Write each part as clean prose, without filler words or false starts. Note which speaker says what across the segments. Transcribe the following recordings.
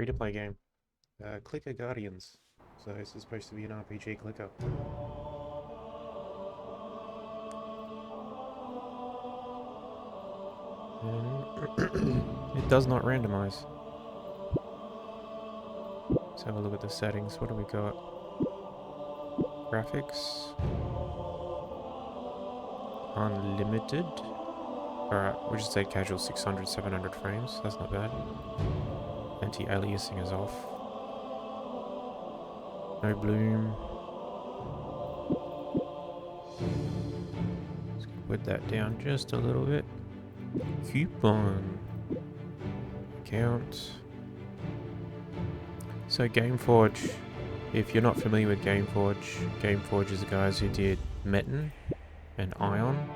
Speaker 1: free-to-play game. Clicker Guardians. So this is supposed to be an RPG clicker. And it does not randomize. Let's have a look at the settings. What do we got? Graphics. Unlimited. Alright, we'll just say casual 600, 700 frames. That's not bad. Anti-aliasing is off. No bloom. Let's put that down just a little bit. Coupon. Account. So Gameforge, if you're not familiar with Gameforge is the guys who did Metin and Ion.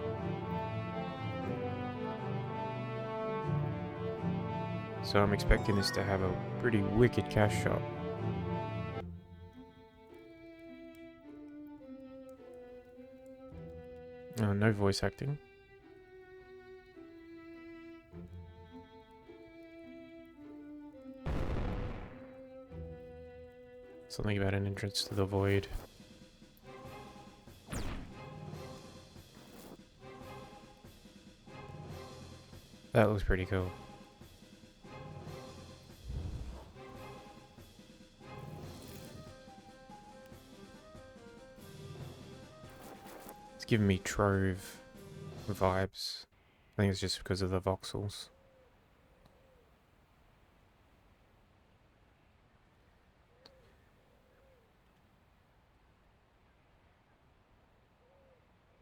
Speaker 1: So I'm expecting this to have a pretty wicked cash shot. No voice acting. Something about an entrance to the void. That looks pretty cool. It's giving me Trove vibes. I think it's just because of the voxels.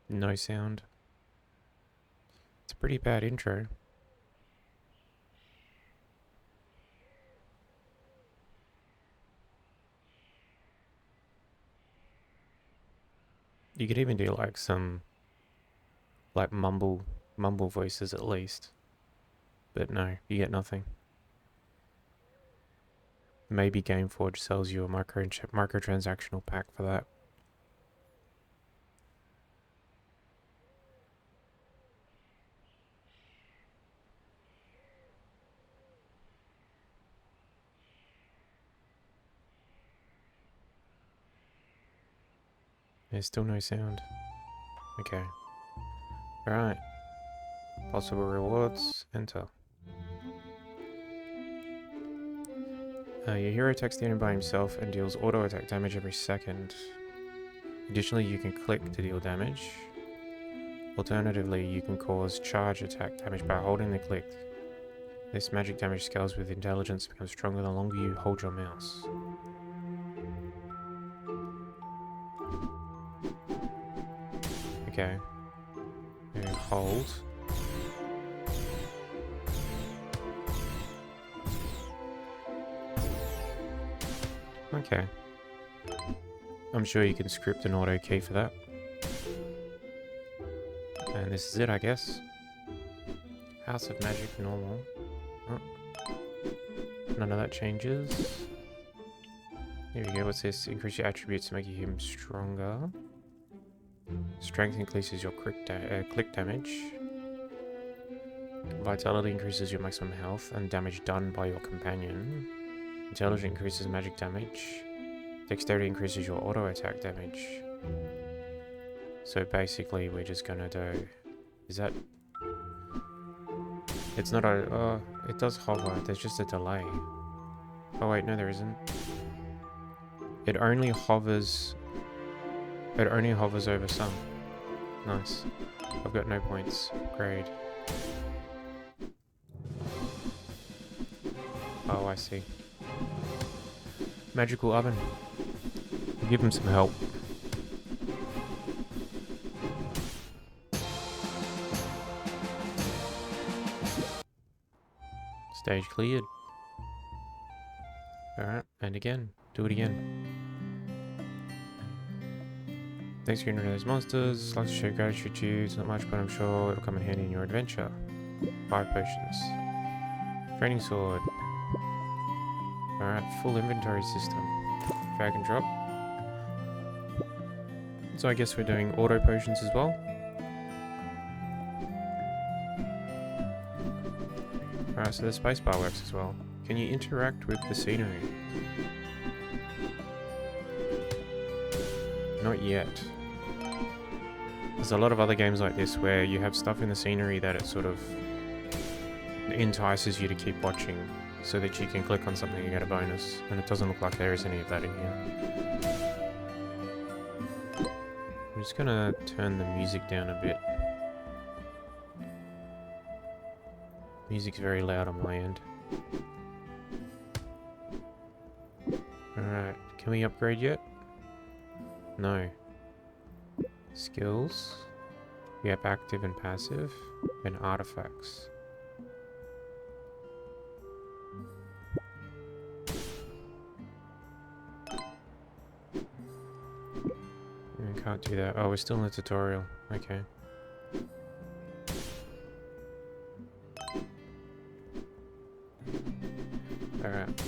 Speaker 1: No sound. It's a pretty bad intro. You could even do like some like mumble voices at least. But no, you get nothing. Maybe Gameforge sells you a microtransactional pack for that. There's still no sound. Okay. Alright. Possible rewards. Enter. Your hero attacks the enemy by himself and deals auto attack damage every second. Additionally, you can click to deal damage. Alternatively, you can cause charge attack damage by holding the click. This magic damage scales with intelligence and becomes stronger the longer you hold your mouse. Okay. And hold. Okay. I'm sure you can script an auto key for that. And this is it, I guess. House of Magic normal. Oh. None of that changes. Here we go. What's this? Increase your attributes to make him stronger. Strength increases your click damage. Vitality increases your maximum health and damage done by your companion. Intelligence increases magic damage. Dexterity increases your auto attack damage. So basically we're just gonna do... Is that... It's not a... Oh, it does hover. There's just a delay. Oh wait, no there isn't. It only hovers... It only hovers over some. Nice. I've got no points. Great. Oh, I see. Magical oven. We'll give him some help. Stage cleared. Alright, and again. Do it again. Thanks for getting rid of those monsters. I'd like to show gratitude to you. It's not much, but I'm sure it'll come in handy in your adventure. 5 potions. Training sword. Alright, full inventory system. Drag and drop. So I guess we're doing auto potions as well. Alright, so the spacebar works as well. Can you interact with the scenery? Not yet. There's a lot of other games like this where you have stuff in the scenery that it sort of entices you to keep watching so that you can click on something and get a bonus, and it doesn't look like there is any of that in here. I'm just gonna turn the music down a bit. Music's very loud on my end. Alright, can we upgrade yet? No. Skills. We have active and passive, and artifacts. We can't do that. Oh, we're still in the tutorial. Okay. Alright.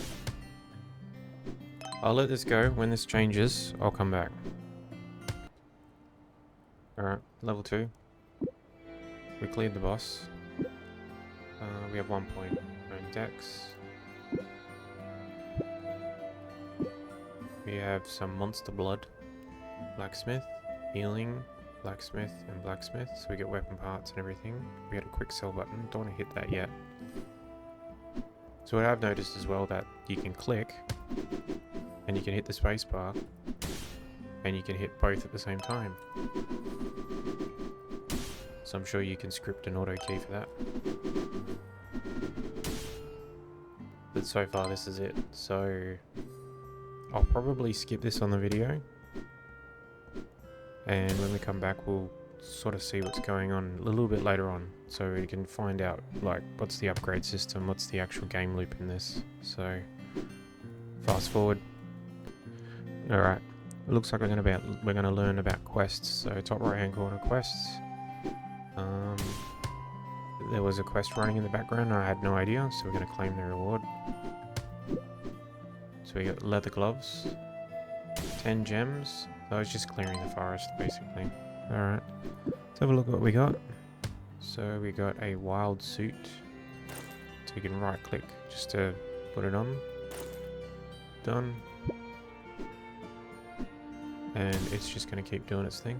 Speaker 1: I'll let this go. When this changes, I'll come back. Alright, level 2. We cleared the boss. We have 1 point. No dex. We have some monster blood. Blacksmith, healing, blacksmith, and blacksmith. So we get weapon parts and everything. We had a quick sell button. Don't want to hit that yet. So what I've noticed as well that you can click and you can hit the spacebar and you can hit both at the same time. So I'm sure you can script an auto key for that. But so far this is it. So I'll probably skip this on the video. And when we come back we'll sort of see what's going on a little bit later on. So we can find out like what's the upgrade system, what's the actual game loop in this. So fast forward. Alright. It looks like we're gonna learn about quests. So top right hand corner quests. There was a quest running in the background and I had no idea, so we're gonna claim the reward. So we got leather gloves, 10 gems. I was just clearing the forest basically. Alright. Let's have a look at what we got. So we got a wild suit. So you can right click just to put it on. Done. And it's just going to keep doing its thing.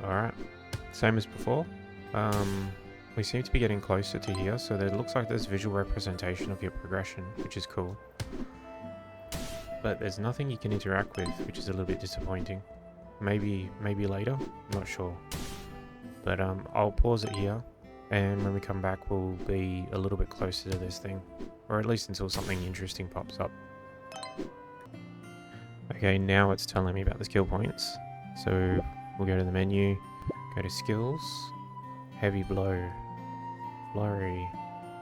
Speaker 1: Alright. Same as before. We seem to be getting closer to here, so there looks like there's visual representation of your progression, which is cool. But there's nothing you can interact with, which is a little bit disappointing. Maybe later, I'm not sure. But I'll pause it here, and when we come back we'll be a little bit closer to this thing. Or at least until something interesting pops up. Okay, now it's telling me about the skill points. So we'll go to the menu, go to skills, heavy blow, flurry,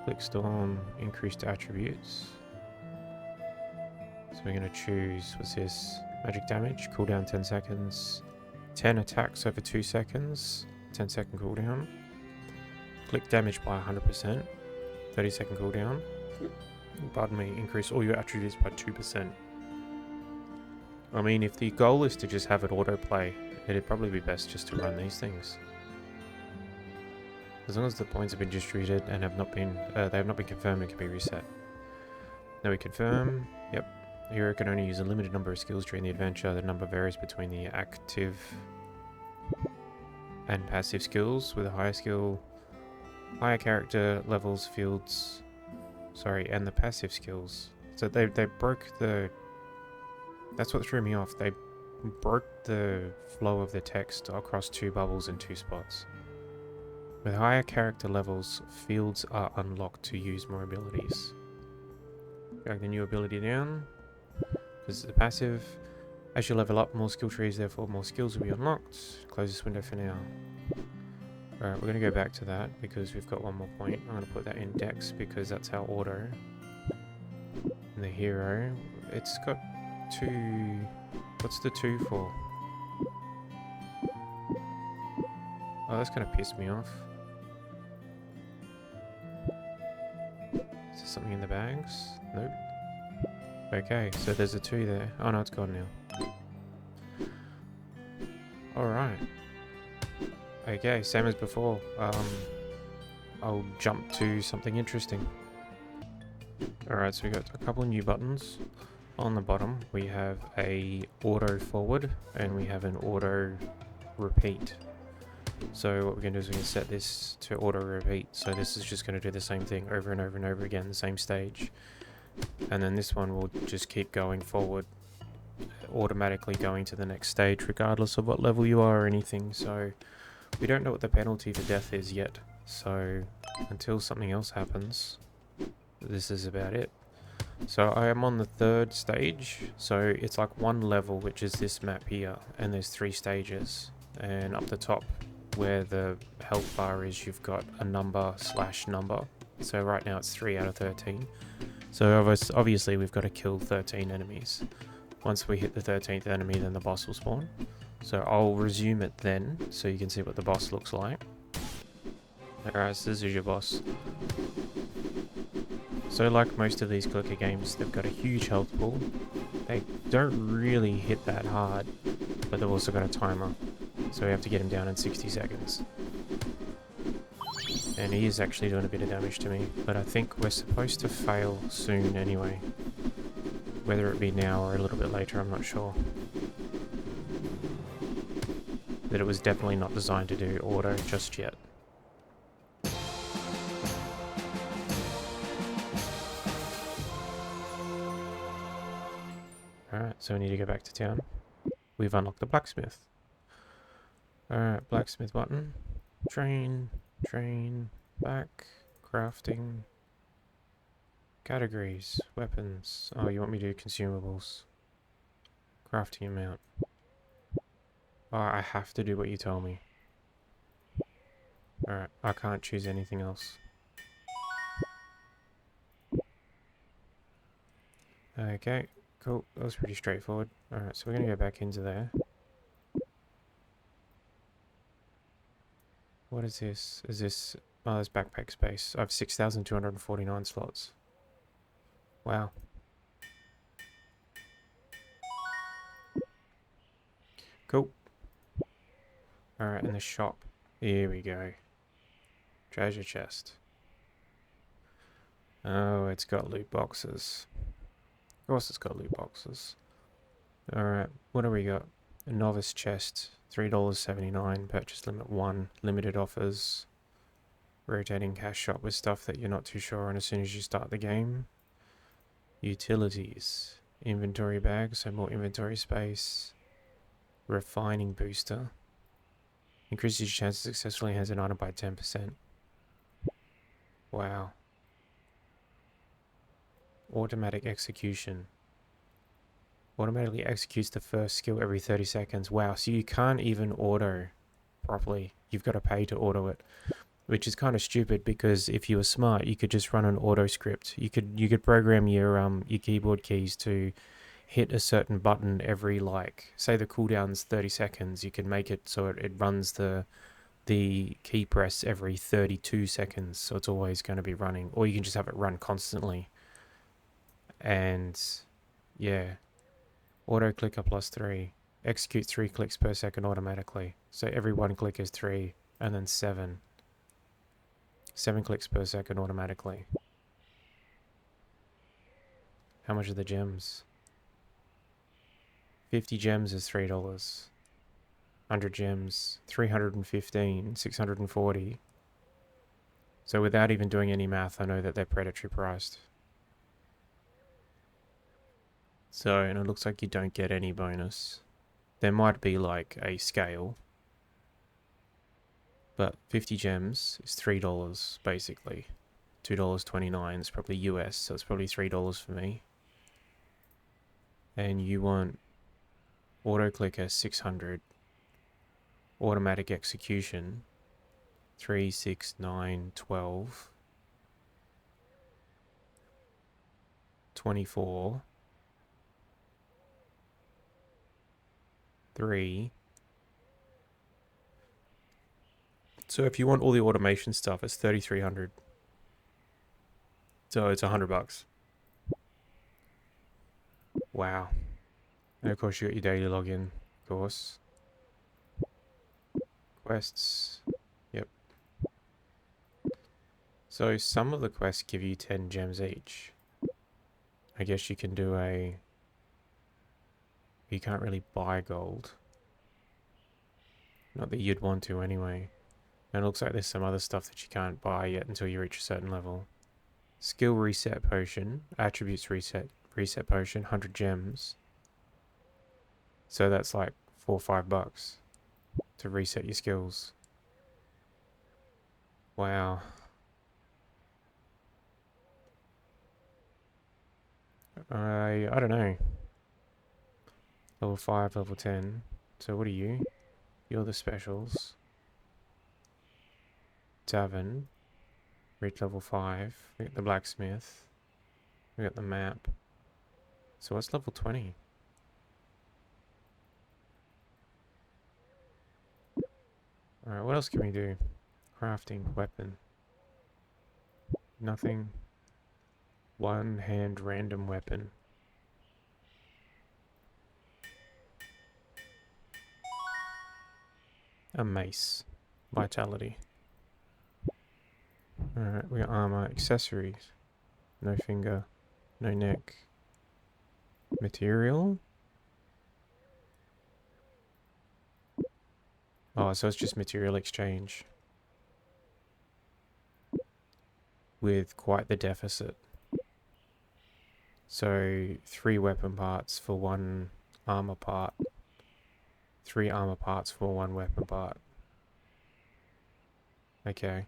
Speaker 1: click storm, increased attributes. So we're going to choose, what's this? Magic damage, cooldown 10 seconds, 10 attacks over 2 seconds, 10 second cooldown, click damage by 100%, 30 second cooldown, pardon me, increase all your attributes by 2%. I mean, if the goal is to just have it autoplay, it'd probably be best just to run these things. As long as the points have been distributed and have not been, they have not been confirmed, it can be reset. Now we confirm, yep. The hero can only use a limited number of skills during the adventure. The number varies between the active and passive skills, with a higher skill, higher character levels, fields, and the passive skills. So they broke the, that's what threw me off. They broke the flow of the text across 2 bubbles in 2 spots. With higher character levels, fields are unlocked to use more abilities. Drag the new ability down. This is the passive. As you level up, more skill trees, therefore more skills will be unlocked. Close this window for now. Alright, we're going to go back to that because we've got 1 more point. I'm going to put that in dex because that's our auto. And the hero, it's got 2... What's the 2 for? Oh, that's going to piss me off. Is there something in the bags? Nope. Okay, so there's a 2 there. Oh no, it's gone now. Alright. Okay, same as before. I'll jump to something interesting. Alright, so we got a couple of new buttons. On the bottom, we have a auto forward and we have an auto repeat. So what we're going to do is we're going to set this to auto repeat. So this is just going to do the same thing over and over and over again, the same stage. And then this one will just keep going forward, automatically going to the next stage regardless of what level you are or anything. So we don't know what the penalty for death is yet. So until something else happens, this is about it. So I am on the 3rd stage, so it's like one level, which is this map here, and there's 3 stages. And up the top where the health bar is, you've got a number / number. So right now it's 3 out of 13. So obviously we've got to kill 13 enemies. Once we hit the 13th enemy, then the boss will spawn. So I'll resume it then, so you can see what the boss looks like. Alright, so this is your boss. So like most of these clicker games, they've got a huge health pool. They don't really hit that hard, but they've also got a timer. So we have to get him down in 60 seconds. And he is actually doing a bit of damage to me, but I think we're supposed to fail soon anyway. Whether it be now or a little bit later, I'm not sure. But it was definitely not designed to do auto just yet. Alright, so we need to go back to town. We've unlocked the blacksmith. Alright, blacksmith button. Train, back, crafting. Categories, weapons. Oh, you want me to do consumables. Crafting amount. Oh, I have to do what you tell me. Alright, I can't choose anything else. Okay. Cool, that was pretty straightforward. Alright, so we're going to go back into there. What is this? Is this... Oh, there's backpack space. I have 6,249 slots. Wow. Cool. Alright, in the shop. Here we go. Treasure chest. Oh, it's got loot boxes. Of course it's got loot boxes. Alright, what do we got? A novice chest, $3.79, purchase limit 1, limited offers, rotating cash shop with stuff that you're not too sure on as soon as you start the game. Utilities, inventory bag, so more inventory space, refining booster, increases your chance of successfully has an item by 10%. Wow. Automatic execution. Automatically executes the first skill every 30 seconds. Wow, so you can't even auto properly. You've got to pay to auto it. Which is kind of stupid because if you were smart, you could just run an auto script. You could program your keyboard keys to hit a certain button every, like, say the cooldown's 30 seconds. You can make it so it runs the key press every 32 seconds. So it's always going to be running. Or you can just have it run constantly. And yeah, auto clicker +3, execute 3 clicks per second automatically. So every 1 click is 3, and then 7 clicks per second automatically. How much are the gems? 50 gems is $3. 100 gems, 315, 640. So without even doing any math, I know that they're predatory priced. So, and it looks like you don't get any bonus. There might be like a scale. But 50 gems is $3 basically. $2.29 is probably US, so it's probably $3 for me. And you want auto clicker 600. Automatic execution 3, 6, 9, 12. 24. 3. So if you want all the automation stuff, it's 3,300. So it's $100. Wow. And of course you got your daily login, of course. Quests. Yep. So some of the quests give you 10 gems each. I guess you can do a... You can't really buy gold. Not that you'd want to anyway. And it looks like there's some other stuff that you can't buy yet until you reach a certain level. Skill reset potion. Attributes reset potion. 100 gems. So that's like $4 or $5 to reset your skills. Wow. I don't know. Level 5, level 10. So what are you? You're the specials. Tavern. Reach level 5. We got the blacksmith. We got the map. So what's level 20? Alright, what else can we do? Crafting, weapon. Nothing. One hand random weapon. A mace. Vitality. Alright, we got armor, accessories. No finger. No neck. Material? Oh, so it's just material exchange. With quite the deficit. So 3 weapon parts for 1 armor part. 3 armor parts for 1 weapon part. Okay.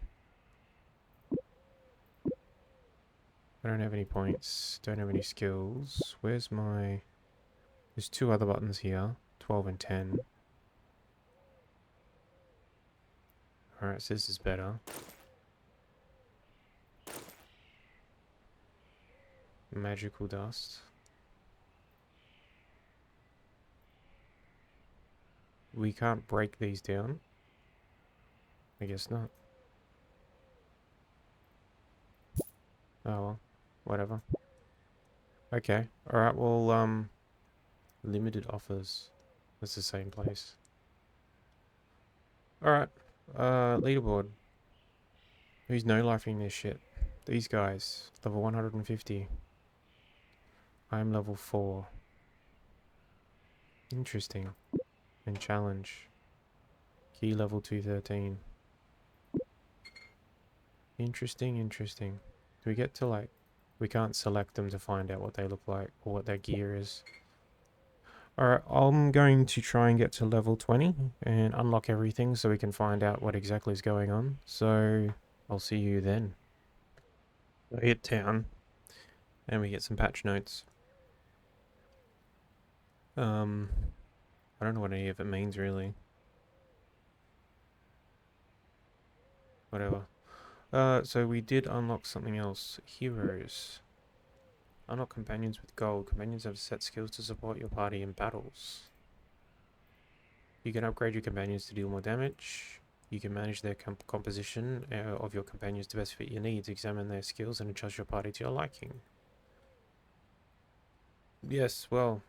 Speaker 1: I don't have any points. Don't have any skills. Where's my... There's 2 other buttons here. 12 and 10. Alright, so this is better. Magical dust. We can't break these down. I guess not. Oh well, whatever. Okay, alright, well, limited offers. That's the same place. Alright, leaderboard. Who's no-lifing this shit? These guys, level 150. I'm level 4. Interesting. And challenge. Key level 213. Interesting, interesting. Do we get to like... We can't select them to find out what they look like or what their gear is. Alright, I'm going to try and get to level 20 and unlock everything so we can find out what exactly is going on. So, I'll see you then. We hit town and we get some patch notes. I don't know what any of it means really. Whatever. So we did unlock something else. Heroes. Unlock companions with gold. Companions have set skills to support your party in battles. You can upgrade your companions to deal more damage. You can manage their composition of your companions to best fit your needs. Examine their skills and adjust your party to your liking. Yes, well,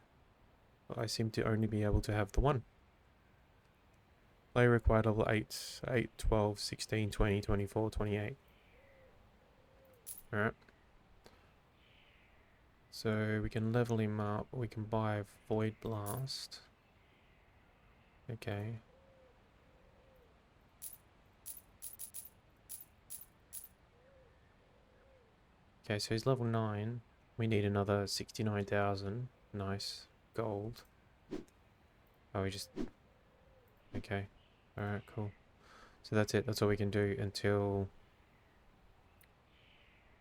Speaker 1: I seem to only be able to have the one. Player required level 8, 8, 12, 16, 20, 24, 28. Alright. So we can level him up. We can buy Void Blast. Okay. Okay, so he's level 9. We need another 69,000. Nice. Gold. Oh, we just... Okay. Alright, cool. So that's it. That's all we can do until...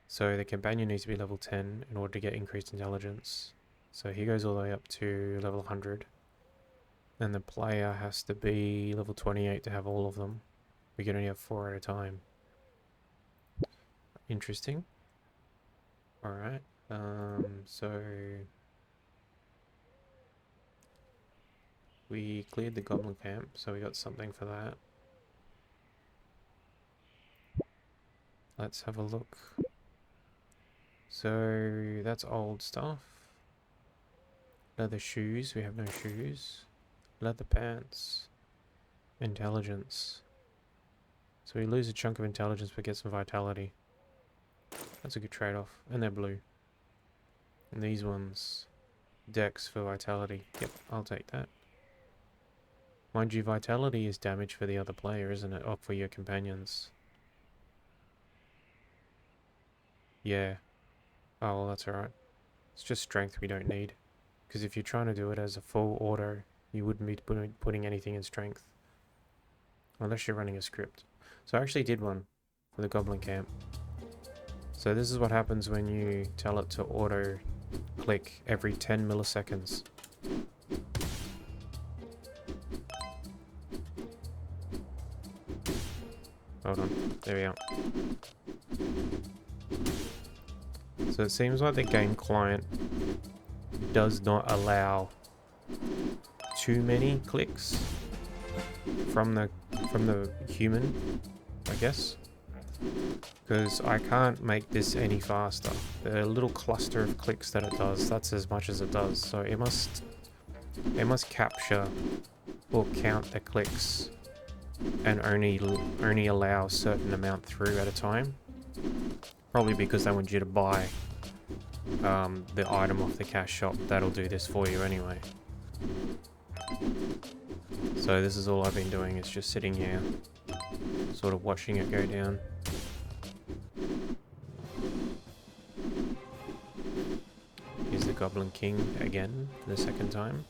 Speaker 1: So the companion needs to be level 10 in order to get increased intelligence. So he goes all the way up to level 100. And the player has to be level 28 to have all of them. We can only have 4 at a time. Interesting. Alright. So... We cleared the goblin camp, so we got something for that. Let's have a look. So that's old stuff. Leather shoes, we have no shoes. Leather pants. Intelligence. So we lose a chunk of intelligence but get some vitality. That's a good trade-off. And they're blue. And these ones, Dex for Vitality. Yep, I'll take that. Mind you, Vitality is damage for the other player, isn't it? Or for your companions. Yeah. Oh, well, that's alright. It's just strength we don't need. Because if you're trying to do it as a full auto, you wouldn't be putting anything in strength. Unless you're running a script. So I actually did one for the Goblin Camp. So this is what happens when you tell it to auto click every 10 milliseconds. Hold on, there we are. So it seems like the game client does not allow too many clicks from the human, I guess, because I can't make this any faster. The little cluster of clicks that it does, that's as much as it does. So it must capture or count the clicks and only allow a certain amount through at a time. Probably because they want you to buy the item off the cash shop. That'll do this for you anyway. So this is all I've been doing, is just sitting here, sort of watching it go down. Here's the Goblin King again, for the second time.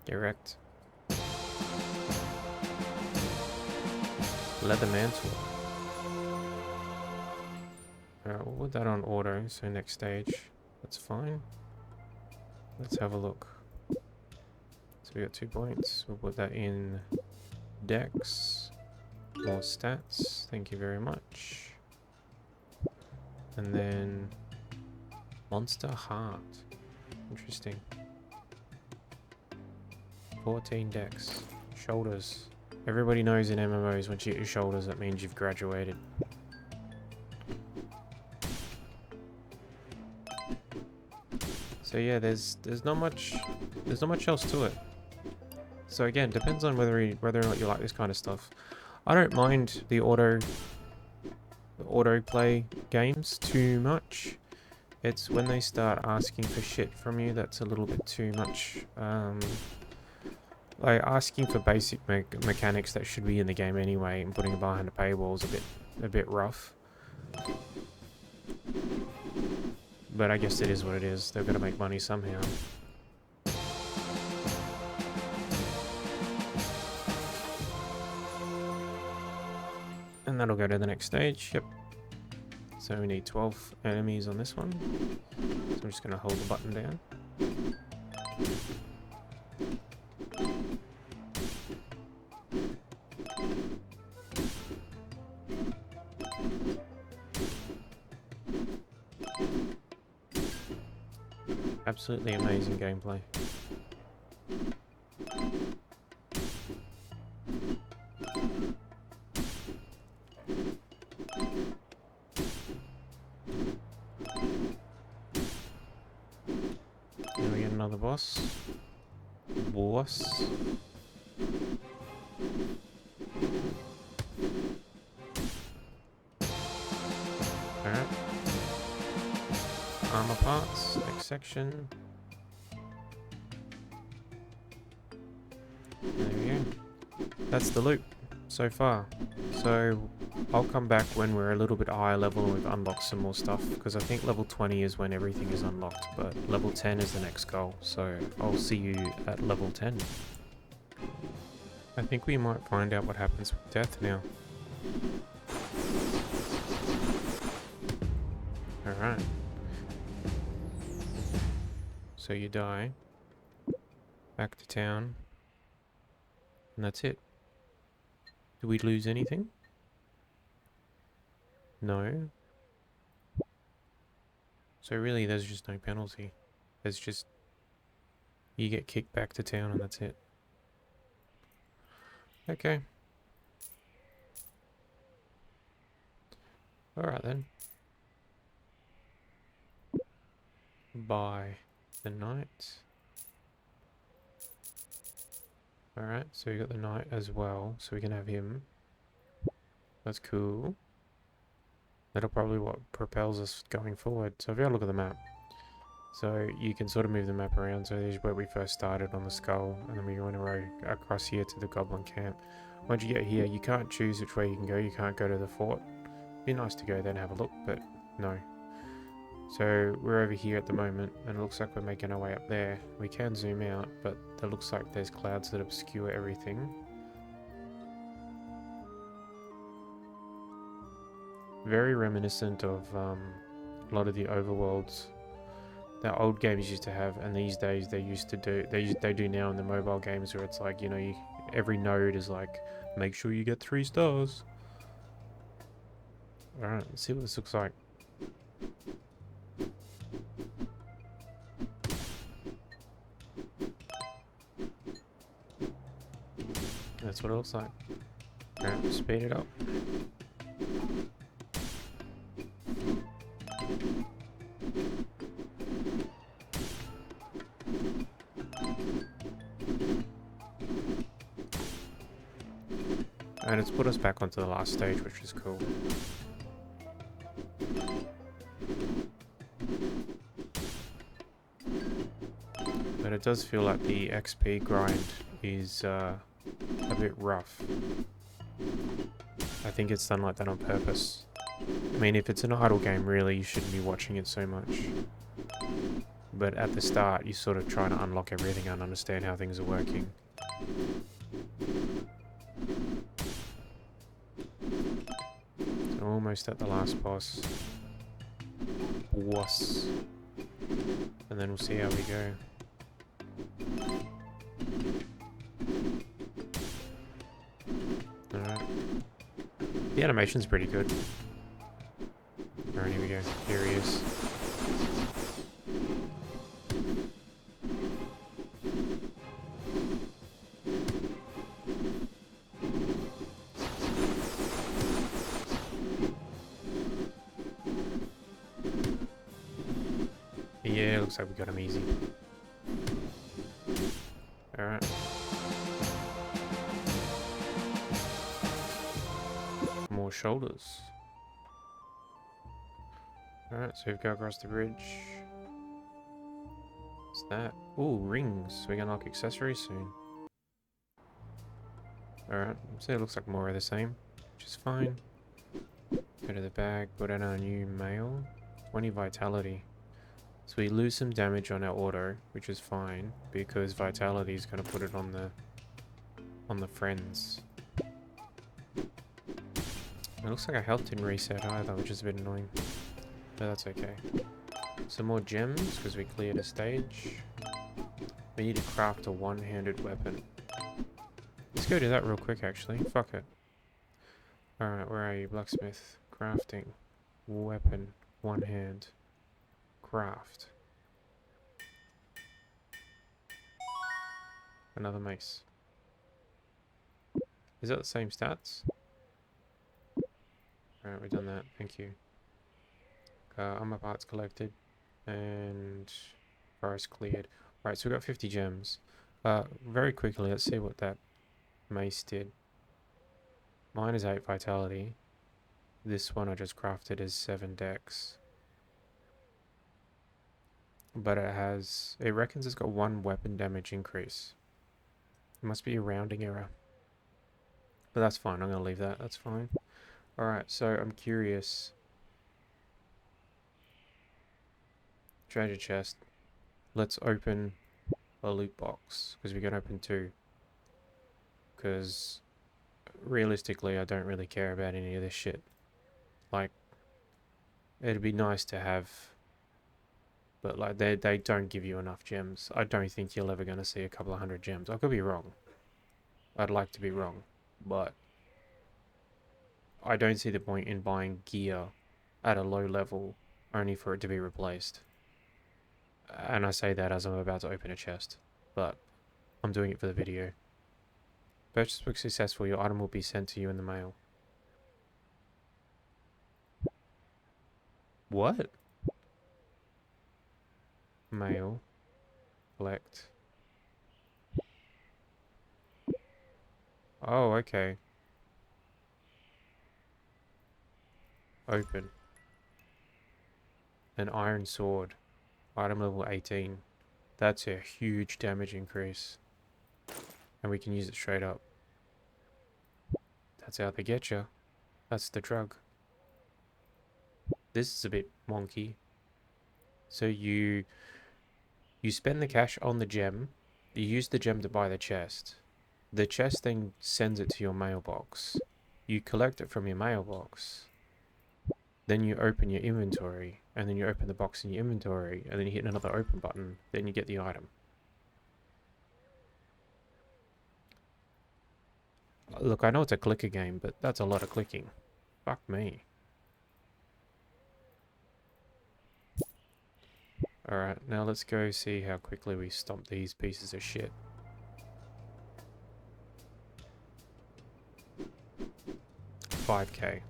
Speaker 1: Get wrecked. Leather Mantle. Alright, we'll put that on auto, so next stage. That's fine. Let's have a look. So we got 2 points. We'll put that in Dex. More stats. Thank you very much. And then Monster Heart. Interesting. 14 Dex. Shoulders. Everybody knows in MMOs, once you get your shoulders, that means you've graduated. So yeah, there's not much else to it. So again, depends on whether or not you like this kind of stuff. I don't mind the auto play games too much. It's when they start asking for shit from you that's a little bit too much. Like asking for basic mechanics that should be in the game anyway, and putting it behind a paywall is a bit rough. But I guess it is what it is. They've got to make money somehow. And that'll go to the next stage. Yep. So we need 12 enemies on this one. So I'm just going to hold the button down. Absolutely amazing gameplay. Here we get another boss. Alright. Armor parts, next section. There we go. That's the loop so far. So I'll come back when we're a little bit higher level and we've unlocked some more stuff, because I think level 20 is when everything is unlocked, but level 10 is the next goal. So I'll see you at level 10. I think we might find out what happens with death now. Alright. So you die. Back to town. And that's it. Do we lose anything? No. So really there's just no penalty. There's just... you get kicked back to town and that's it. Okay. Alright then. By the night. Alright, so we got the knight as well, so we can have him. That's cool. That'll probably what propels us going forward. So if you have a look at the map, so you can sort of move the map around. So there's where we first started on the skull, and then we went across here to the goblin camp. Once you get here, you can't choose which way you can go. You can't go to the fort. Be nice to go there and have a look, but no. So we're over here at the moment, and it looks like we're making our way up there. We can zoom out, but it looks like there's clouds that obscure everything. Very reminiscent of a lot of the overworlds that old games used to have, and these days they used to do. They do now in the mobile games, where it's like, you know, every node is like, make sure you get 3 stars. All right, let's see what this looks like. That's what it looks like. All right, speed it up. And it's put us back onto the last stage, which is cool. But it does feel like the XP grind is a bit rough. I think it's done like that on purpose. I mean, if it's an idle game, really, you shouldn't be watching it so much. But at the start, you're sort of trying to unlock everything and understand how things are working. So almost at the last boss. And then we'll see how we go. Alright. The animation's pretty good. Alright, here we go. Here he is. Yeah, looks like we got him easy. Alright. More shoulders. Alright, so we've got across the bridge. What's that? Ooh, rings. We can unlock accessories soon. Alright, so it looks like more of the same, which is fine. Go to the bag, put in our new mail. 20 vitality. So we lose some damage on our auto, which is fine, because vitality is going to put it on the friends. It looks like our health didn't reset either, which is a bit annoying. But that's okay. Some more gems, because we cleared a stage. We need to craft a one-handed weapon. Let's go do that real quick, actually. Fuck it. Alright, where are you? Blacksmith. Crafting. Weapon. One hand. Craft. Another mace. Is that the same stats? Alright, we've done that. Thank you. Armor parts collected. And forest cleared. Right, so we've got 50 gems. Very quickly, let's see what that mace did. Mine is 8 vitality. This one I just crafted is 7 dex. But it reckons it's got 1 weapon damage increase. It must be a rounding error. But that's fine, I'm going to leave that, that's fine. Alright, so I'm curious. Treasure chest. Let's open a loot box, because we can open 2. Because realistically, I don't really care about any of this shit. Like, it'd be nice to have, but like they don't give you enough gems. I don't think you're ever going to see a couple of 100 gems. I could be wrong. I'd like to be wrong, but I don't see the point in buying gear at a low level only for it to be replaced. And I say that as I'm about to open a chest, but I'm doing it for the video. Purchase book successful, your item will be sent to you in the mail. What? Mail. Collect. Oh, okay. Open. An iron sword. Item level 18. That's a huge damage increase. And we can use it straight up. That's how they get you. That's the drug. This is a bit wonky. So you spend the cash on the gem. You use the gem to buy the chest. The chest then sends it to your mailbox. You collect it from your mailbox. Then you open your inventory. And then you open the box in your inventory. And then you hit another open button. Then you get the item. Look, I know it's a clicker game, but that's a lot of clicking. Fuck me. Alright, now let's go see how quickly we stomp these pieces of shit. $5K.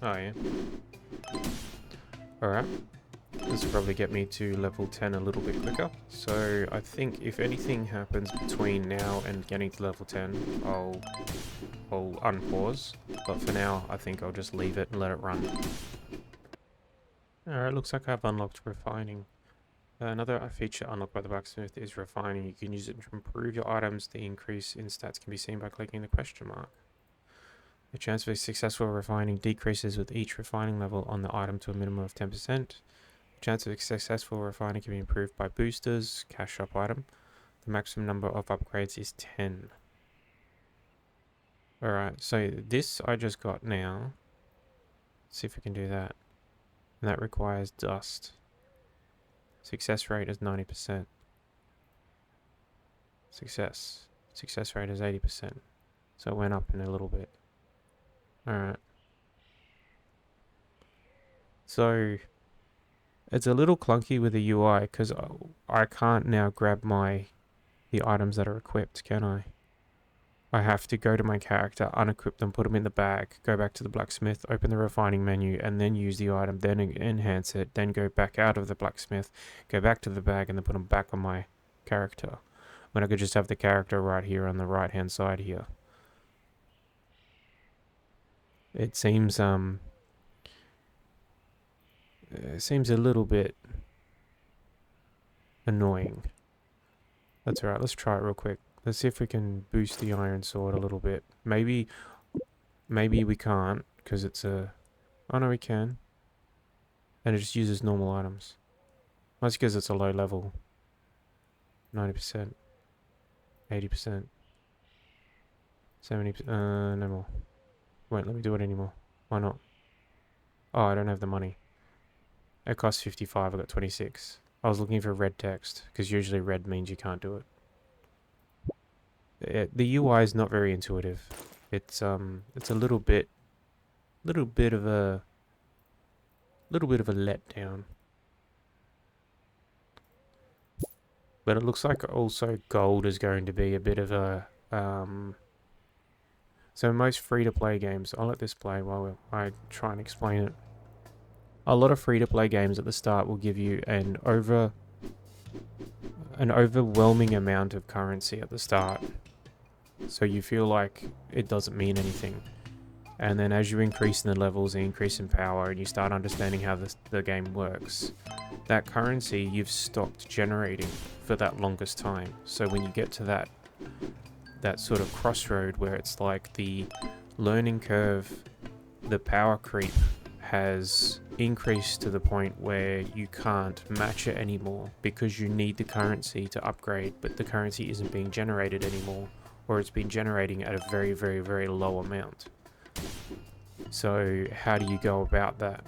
Speaker 1: Oh yeah. Alright. This will probably get me to level 10 a little bit quicker. So I think if anything happens between now and getting to level 10, I'll unpause. But for now, I think I'll just leave it and let it run. Alright, looks like I've unlocked refining. Another feature unlocked by the blacksmith is refining. You can use it to improve your items. The increase in stats can be seen by clicking the question mark. The chance for successful refining decreases with each refining level on the item to a minimum of 10%. The chance of successful refining can be improved by boosters, cash shop item. The maximum number of upgrades is 10. Alright, so this I just got now. Let's see if we can do that. And that requires dust. Success rate is 90%. Success rate is 80%. So it went up in a little bit. Alright. So it's a little clunky with the UI because I can't now grab the items that are equipped, can I? I have to go to my character, unequip them, put them in the bag, go back to the blacksmith, open the refining menu, and then use the item, then enhance it, then go back out of the blacksmith, go back to the bag, and then put them back on my character. When I could just have the character right here on the right-hand side here. It seems a little bit annoying. That's alright, let's try it real quick. Let's see if we can boost the iron sword a little bit. Maybe we can't, because it's a... Oh no, we can. And it just uses normal items. That's because it's a low level. 90%. 80%. 70%. No more. Wait, let me do it anymore. Why not? Oh, I don't have the money. It costs 55, I got 26. I was looking for red text, because usually red means you can't do it. The UI is not very intuitive. It's a little bit of a letdown. But it looks like also gold is going to be a bit of a so most free-to-play games, I'll let this play while I try and explain it. A lot of free-to-play games at the start will give you an overwhelming amount of currency at the start. So you feel like it doesn't mean anything. And then as you increase in the levels and increase in power and you start understanding how the game works, that currency you've stopped generating for that longest time. So when you get to that sort of crossroad where it's like the learning curve, the power creep has increased to the point where you can't match it anymore because you need the currency to upgrade, but the currency isn't being generated anymore, or it's been generating at a very, very, very low amount. So how do you go about that?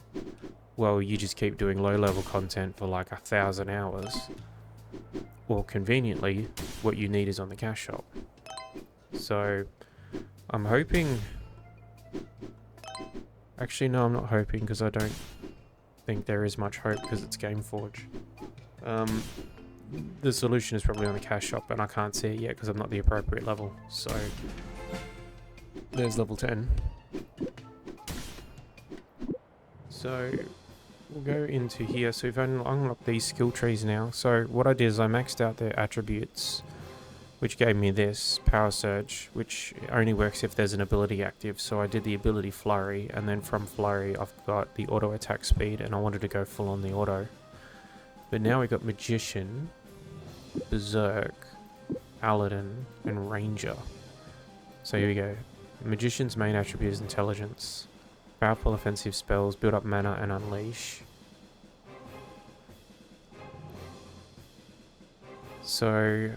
Speaker 1: Well, you just keep doing low-level content for like 1,000 hours. Or conveniently, what you need is on the cash shop. So I'm hoping... Actually, no, I'm not hoping because I don't think there is much hope because it's Gameforge. The solution is probably on the cash shop, and I can't see it yet because I'm not the appropriate level. So there's level 10. So we'll go into here. So we've unlocked these skill trees now. So what I did is I maxed out their attributes, which gave me this power surge, which only works if there's an ability active. So I did the ability flurry, and then from flurry I've got the auto attack speed, and I wanted to go full on the auto. But now we've got magician, berserk, paladin, and ranger. So here we go. Magician's main attribute is intelligence. Powerful offensive spells, build up mana, and unleash. So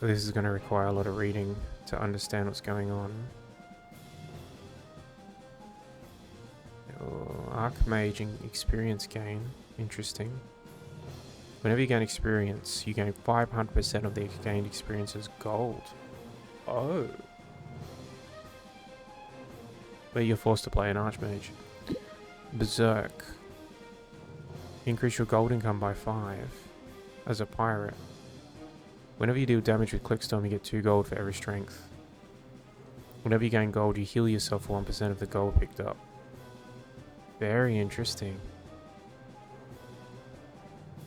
Speaker 1: this is going to require a lot of reading to understand what's going on. Archmage experience gain. Interesting. Whenever you gain experience, you gain 500% of the gained experience as gold. Oh. But you're forced to play an Archmage. Berserk. Increase your gold income by 5 as a pirate. Whenever you deal damage with Clickstorm, you get 2 gold for every strength. Whenever you gain gold, you heal yourself for 1% of the gold picked up. Very interesting.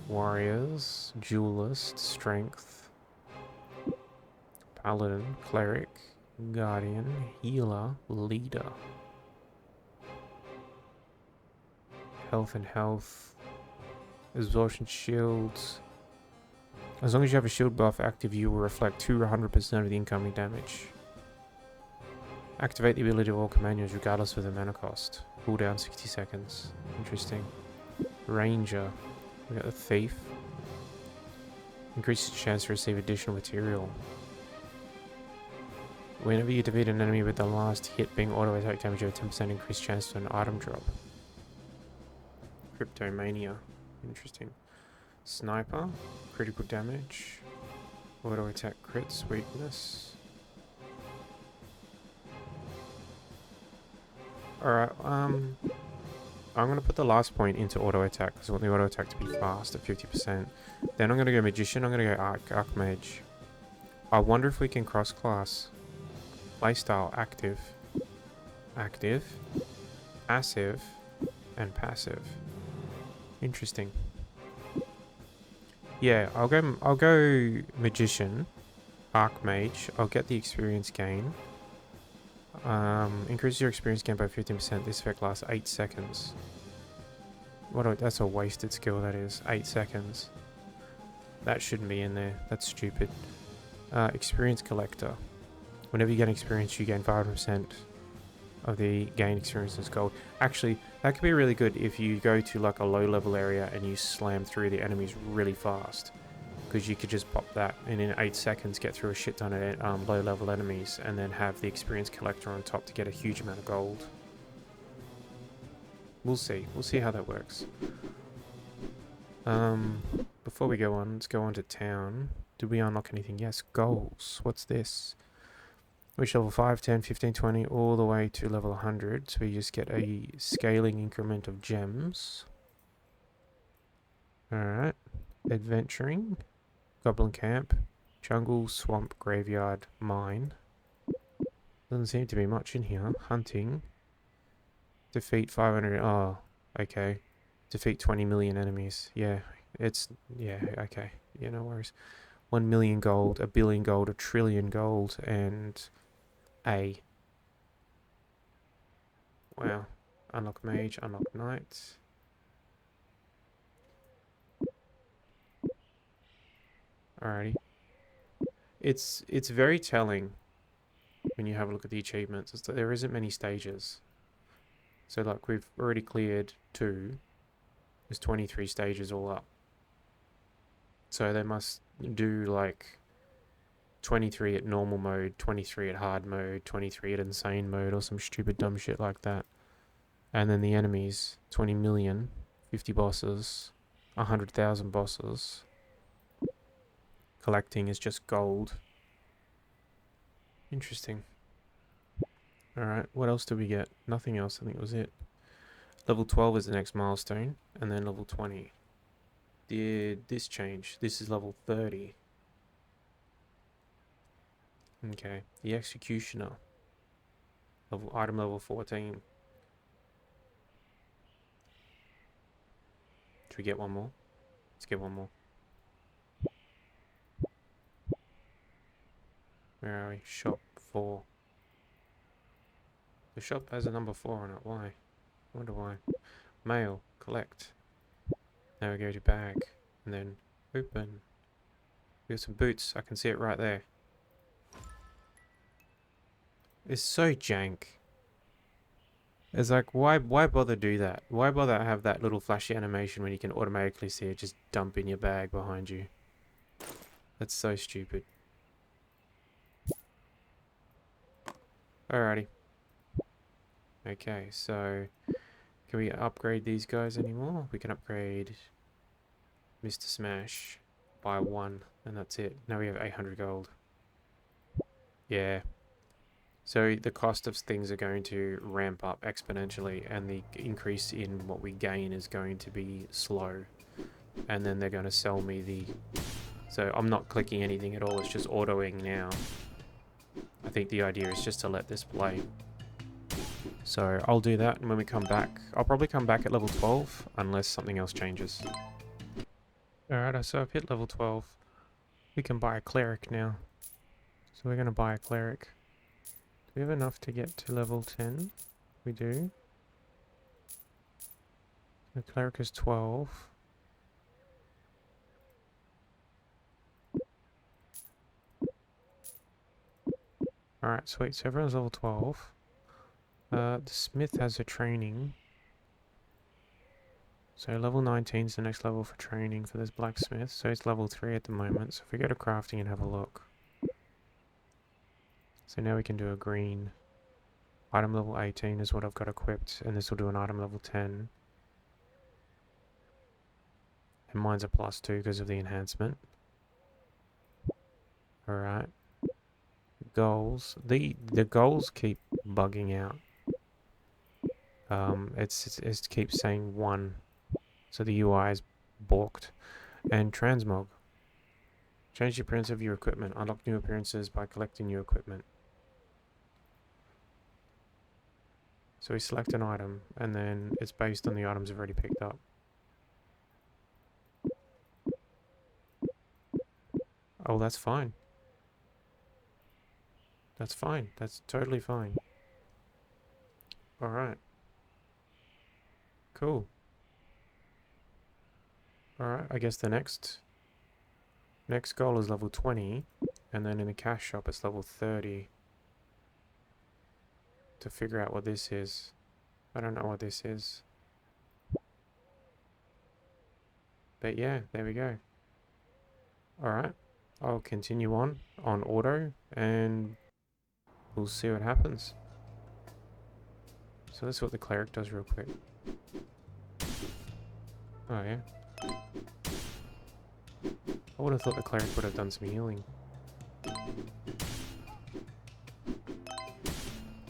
Speaker 1: Warriors, duelist, strength, paladin, cleric, guardian, healer, leader. Health and health. Exhaustion shields. As long as you have a shield buff active, you will reflect 200% of the incoming damage. Activate the ability of all companions regardless of the mana cost. Cooldown 60 seconds. Interesting. Ranger. We got the thief. Increases chance to receive additional material. Whenever you defeat an enemy with the last hit being auto attack damage, you have 10% increased chance to an item drop. Cryptomania. Interesting. Sniper. Critical damage. Auto attack crits. Weakness. Alright, I'm going to put the last point into auto attack because I want the auto attack to be fast at 50%. Then I'm going to go magician, I'm going to go archmage. I wonder if we can cross class. Playstyle active, active, passive, and passive. Interesting. Yeah, I'll go magician, archmage. I'll get the experience gain. Increase your experience gain by 15%. This effect lasts 8 seconds. That's a wasted skill, that is. 8 seconds. That shouldn't be in there. That's stupid. Experience collector. Whenever you get experience, you gain 5% of the gain experience as gold. Actually, that could be really good if you go to like a low level area and you slam through the enemies really fast. Because you could just pop that and in 8 seconds get through a shit ton of low level enemies and then have the experience collector on top to get a huge amount of gold. We'll see. We'll see how that works. Before we go on, let's go on to town. Did we unlock anything? Yes, goals. What's this? Which level 5, 10, 15, 20, all the way to level 100. So we just get a scaling increment of gems. Alright. Adventuring. Goblin camp. Jungle, swamp, graveyard, mine. Doesn't seem to be much in here. Hunting. Defeat 500. Oh, okay. Defeat 20 million enemies. Yeah, okay. Yeah, no worries. 1 million gold, a billion gold, a trillion gold, and A. Wow. Unlock mage, unlock knight. Alrighty. It's very telling when you have a look at the achievements. It's that there isn't many stages. So like we've already cleared 2. There's 23 stages all up. So they must do like 23 at normal mode, 23 at hard mode, 23 at insane mode, or some stupid dumb shit like that. And then the enemies, 20 million, 50 bosses, 100,000 bosses. Collecting is just gold. Interesting. Alright, what else did we get? Nothing else, I think it was it. Level 12 is the next milestone, and then level 20. Did this change? This is level 30. Okay, the Executioner. Item level 14. Should we get one more? Let's get one more. Where are we? Shop 4. The shop has a number 4 on it. Why? I wonder why. Mail. Collect. Now we go to bag. And then open. We got some boots. I can see it right there. It's so jank. It's like, why bother do that? Why bother have that little flashy animation when you can automatically see it just dump in your bag behind you? That's so stupid. Alrighty. Okay, so can we upgrade these guys anymore? We can upgrade Mr. Smash by 1, and that's it. Now we have 800 gold. Yeah. So the cost of things are going to ramp up exponentially, and the increase in what we gain is going to be slow. And then they're going to sell me the... So I'm not clicking anything at all, it's just autoing now. I think the idea is just to let this play. So I'll do that, and when we come back, I'll probably come back at level 12, unless something else changes. Alright, so I've hit level 12. We can buy a cleric now. So we're going to buy a cleric. Do we have enough to get to level 10? We do. The cleric is 12. Alright, sweet. So everyone's level 12. The smith has a training. So level 19 is the next level for training for this blacksmith. So it's level 3 at the moment. So if we go to crafting and have a look. So now we can do a green. Item level 18 is what I've got equipped. And this will do an item level 10. And mine's a +2 because of the enhancement. Alright. Goals. The goals keep bugging out. It keeps saying 1. So the UI is balked. And transmog. Change the appearance of your equipment. Unlock new appearances by collecting new equipment. So we select an item, and then it's based on the items we've already picked up. Oh, that's fine. That's fine. That's totally fine. Alright. Cool. Alright, I guess the next goal is level 20, and then in the cash shop it's level 30. To figure out what this is. I don't know what this is. But yeah, there we go. Alright, I'll continue on auto, and we'll see what happens. So let's see what the cleric does real quick. Oh yeah. I would have thought the cleric would have done some healing.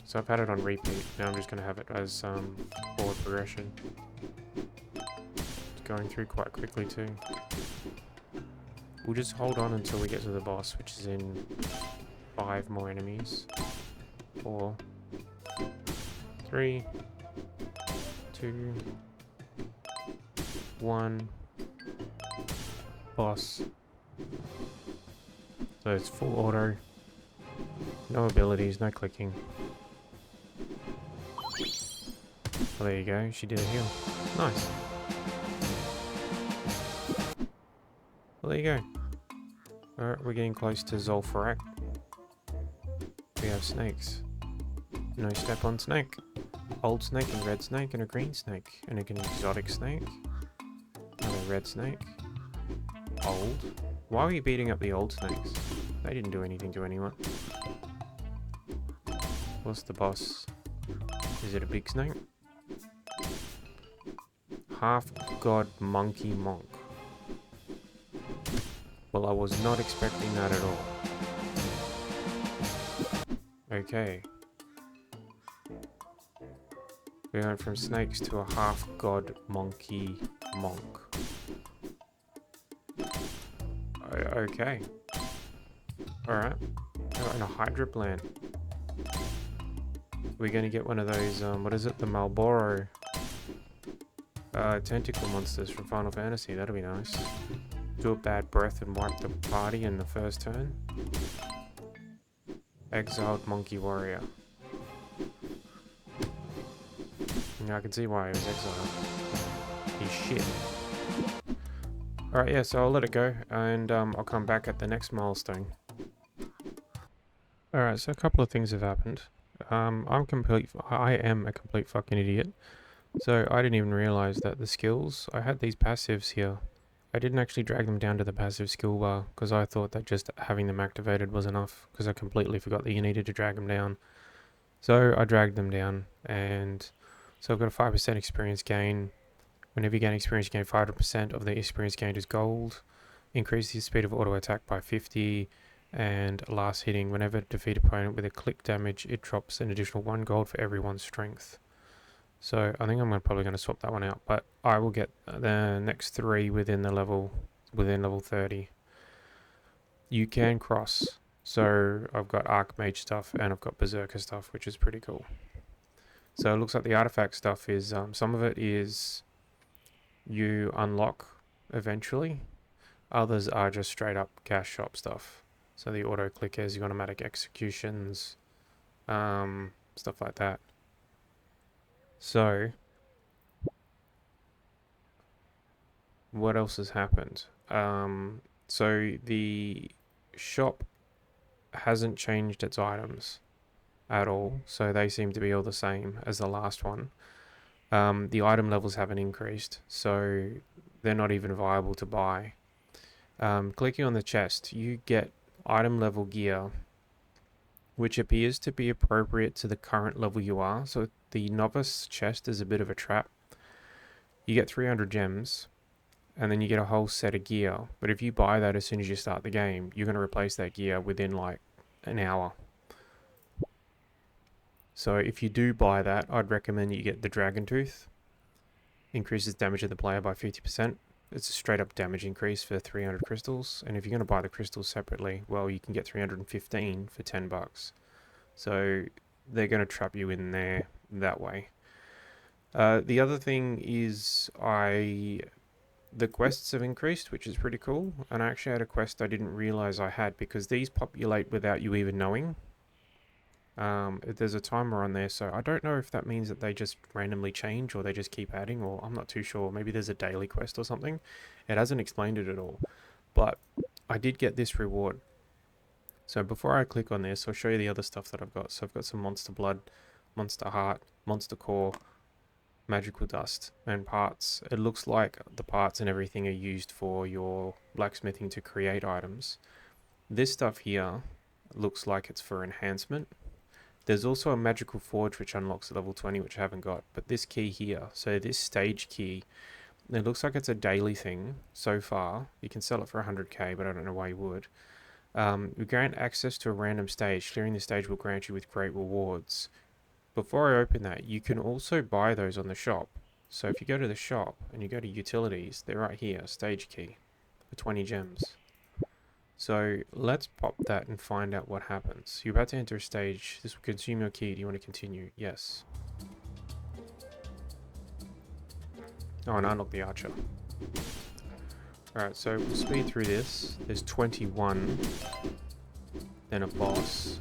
Speaker 1: So I've had it on repeat. Now I'm just going to have it as forward progression. It's going through quite quickly too. We'll just hold on until we get to the boss, which is in 5 more enemies. 4, 3, 2, 1. Boss. So it's full auto. No abilities, no clicking. Well, there you go, she did a heal. Nice. Well, there you go. Alright, we're getting close to Zolfarak. We have snakes. No step on snake. Old snake and red snake and a green snake. And an exotic snake. Another red snake. Old. Why are we beating up the old snakes? They didn't do anything to anyone. What's the boss? Is it a big snake? Half-god monkey monk. Well, I was not expecting that at all. Okay. We went from snakes to a half-god monkey monk. Okay. Alright. Oh, and a Hydra plant. We're gonna get one of those, what is it? The Marlboro Tentacle monsters from Final Fantasy, that'll be nice. Do a bad breath and wipe the party in the first turn. Exiled Monkey Warrior. Yeah, I can see why he was exiled. He's shit. Alright, yeah, so I'll let it go, and I'll come back at the next milestone. Alright, so a couple of things have happened. I am a complete fucking idiot. So I didn't even realize that the skills, I had these passives here. I didn't actually drag them down to the passive skill bar, because I thought that just having them activated was enough, because I completely forgot that you needed to drag them down. So I dragged them down, and so I've got a 5% experience gain. Whenever you gain experience, you gain 5% of the experience gained is gold. Increase the speed of auto attack by 50, and last hitting, whenever defeat opponent with a click damage, it drops an additional 1 gold for every 1 strength. So I think I'm probably going to swap that one out, but I will get the next 3 within level 30. You can cross, so I've got Archmage stuff and I've got Berserker stuff, which is pretty cool. So it looks like the artifact stuff is, some of it is you unlock eventually, others are just straight up cash shop stuff. So the auto clickers, the automatic executions, stuff like that. So, what else has happened? So the shop hasn't changed its items at all, so they seem to be all the same as the last one. The item levels haven't increased, so they're not even viable to buy. Clicking on the chest, you get item level gear, which appears to be appropriate to the current level you are. So the novice chest is a bit of a trap. You get 300 gems, and then you get a whole set of gear. But if you buy that as soon as you start the game, you're going to replace that gear within like an hour. So if you do buy that, I'd recommend you get the Dragon Tooth. Increases damage of the player by 50%. It's a straight up damage increase for 300 crystals. And if you're going to buy the crystals separately, well, you can get 315 for 10 bucks. So they're going to trap you in there that way. The other thing is the quests have increased, which is pretty cool. And I actually had a quest I didn't realize I had, because these populate without you even knowing. There's a timer on there, so I don't know if that means that they just randomly change or they just keep adding, or I'm not too sure. Maybe there's a daily quest or something. It hasn't explained it at all, but I did get this reward. So before I click on this, I'll show you the other stuff that I've got. So I've got some Monster Blood, Monster Heart, Monster Core, Magical Dust, and parts. It looks like the parts and everything are used for your blacksmithing to create items. This stuff here looks like it's for enhancement. There's also a magical forge which unlocks at level 20, which I haven't got. But this key here, so this stage key, it looks like it's a daily thing so far. You can sell it for 100k, but I don't know why you would. We grant access to a random stage. Clearing the stage will grant you with great rewards. Before I open that, you can also buy those on the shop. So if you go to the shop and you go to utilities, they're right here, stage key, for 20 gems. So let's pop that and find out what happens. You're about to enter a stage. This will consume your key. Do you want to continue? Yes. Oh, and unlock the archer. Alright, so we'll speed through this. There's 21. Then a boss.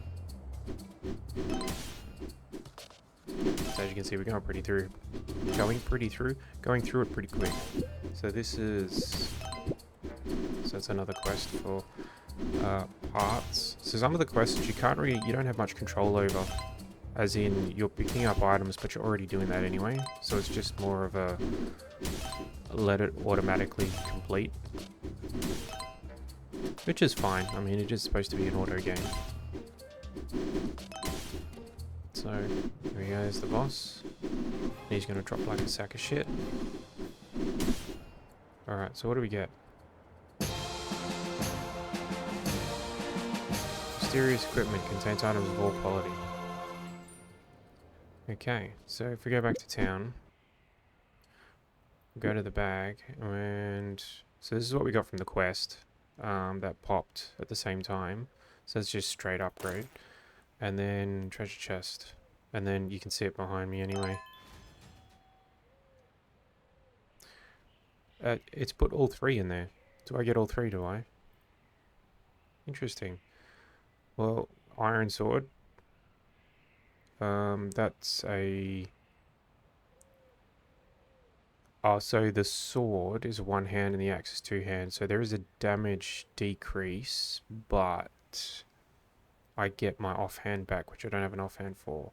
Speaker 1: So as you can see, we're going pretty through. Going through it pretty quick. So this is... So it's another quest for parts. So some of the quests you don't have much control over, as in you're picking up items, but you're already doing that anyway. So it's just more of a let it automatically complete, which is fine. I mean, it is supposed to be an auto game. So here he goes, the boss. He's gonna drop like a sack of shit. Alright, so what do we get? Mysterious equipment contains items of all quality. Okay, so if we go back to town, go to the bag, and so this is what we got from the quest that popped at the same time. So it's just straight upgrade. And then treasure chest. And then you can see it behind me anyway. It's put all 3 in there. Do I get all 3, do I? Interesting. Well, iron sword. That's a... Oh, so the sword is 1 hand and the axe is 2 hands. So there is a damage decrease, but I get my offhand back, which I don't have an offhand for.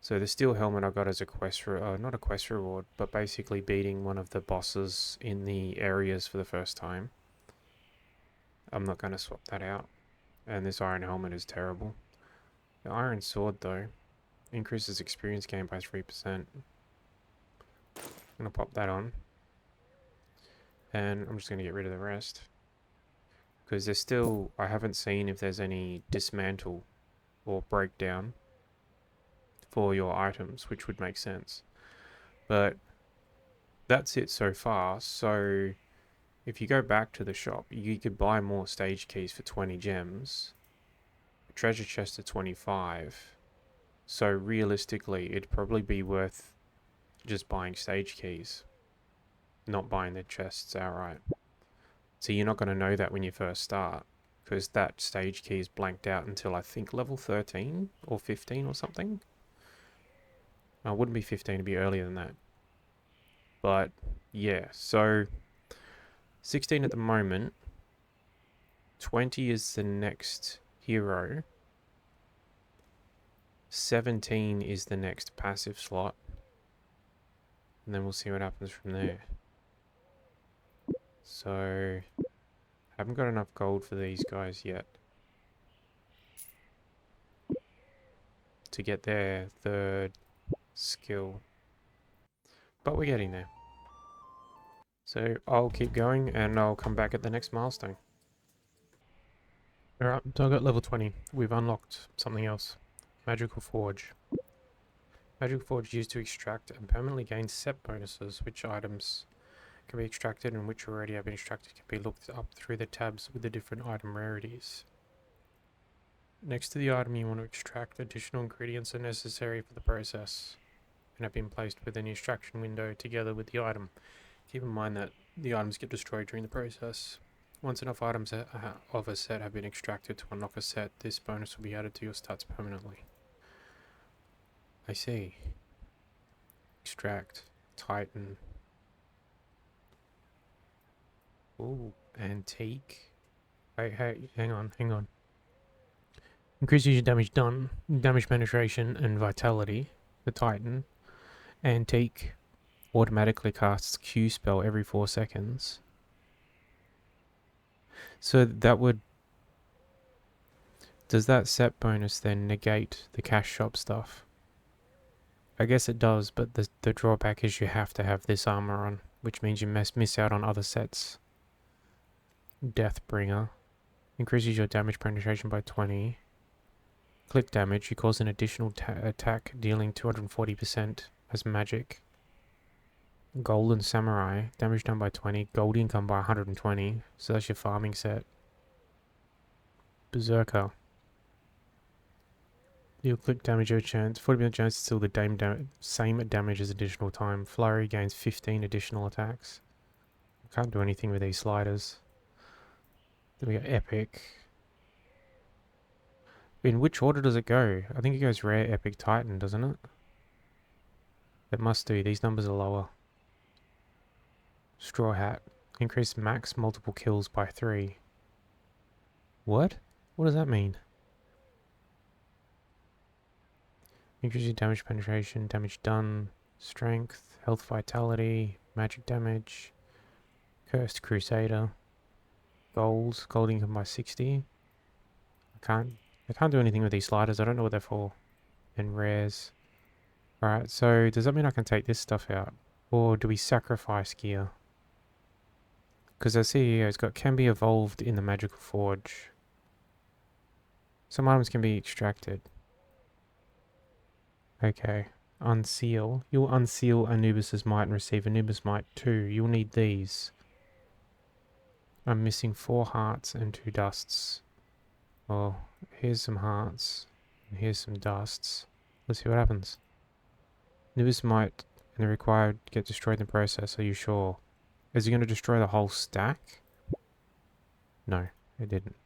Speaker 1: So the steel helmet I got as a quest, not a quest reward, but basically beating one of the bosses in the areas for the first time. I'm not going to swap that out. And this iron helmet is terrible. The iron sword, though, increases experience gain by 3%. I'm going to pop that on. And I'm just going to get rid of the rest. Because there's still... I haven't seen if there's any dismantle or breakdown for your items, which would make sense. But that's it so far. So if you go back to the shop, you could buy more stage keys for 20 gems. A treasure chest at 25. So realistically, it'd probably be worth just buying stage keys, not buying the chests outright. So you're not going to know that when you first start, because that stage key is blanked out until I think level 13 or 15 or something. It wouldn't be 15, it'd be earlier than that. But yeah, so 16 at the moment. 20 is the next hero. 17 is the next passive slot. And then we'll see what happens from there. So, haven't got enough gold for these guys yet to get their 3rd skill. But we're getting there. So, I'll keep going and I'll come back at the next milestone. Alright, so I got level 20. We've unlocked something else. Magical Forge. Magical Forge is used to extract and permanently gain set bonuses. Which items can be extracted and which already have been extracted can be looked up through the tabs with the different item rarities. Next to the item you want to extract, additional ingredients are necessary for the process and have been placed within the extraction window together with the item. Keep in mind that the items get destroyed during the process. Once enough items of a set have been extracted to unlock a set, this bonus will be added to your stats permanently. I see. Extract. Titan. Ooh, antique. Hey, hang on. Increases your damage done, damage penetration, and vitality. The Titan. Antique. Automatically casts Q spell every 4 seconds. So that would... Does that set bonus then negate the cash shop stuff? I guess it does, but the drawback is you have to have this armor on, which means you miss out on other sets. Deathbringer. Increases your damage penetration by 20. Click damage. You cause an additional attack dealing 240% as magic. Golden Samurai. Damage done by 20. Gold income by 120. So that's your farming set. Berserker. You'll click damage over chance. 40% chance to steal the same damage as additional time. Flurry gains 15 additional attacks. I can't do anything with these sliders. Then we got Epic. In which order does it go? I think it goes Rare, Epic, Titan, doesn't it? It must do. These numbers are lower. Straw Hat. Increase max multiple kills by 3. What? What does that mean? Increase your damage penetration, damage done, strength, health vitality, magic damage, Cursed Crusader, gold income by 60. I can't do anything with these sliders, I don't know what they're for. And rares. Alright, so does that mean I can take this stuff out? Or do we sacrifice gear? Because I see here it's got can be evolved in the Magical Forge. Some items can be extracted. Okay. Unseal. You'll unseal Anubis's Might and receive Anubis Might 2. You'll need these. I'm missing 4 hearts and 2 dusts. Well, here's some hearts. And here's some dusts. Let's see what happens. Anubis Might and the required get destroyed in the process. Are you sure? Is it going to destroy the whole stack? No, it didn't.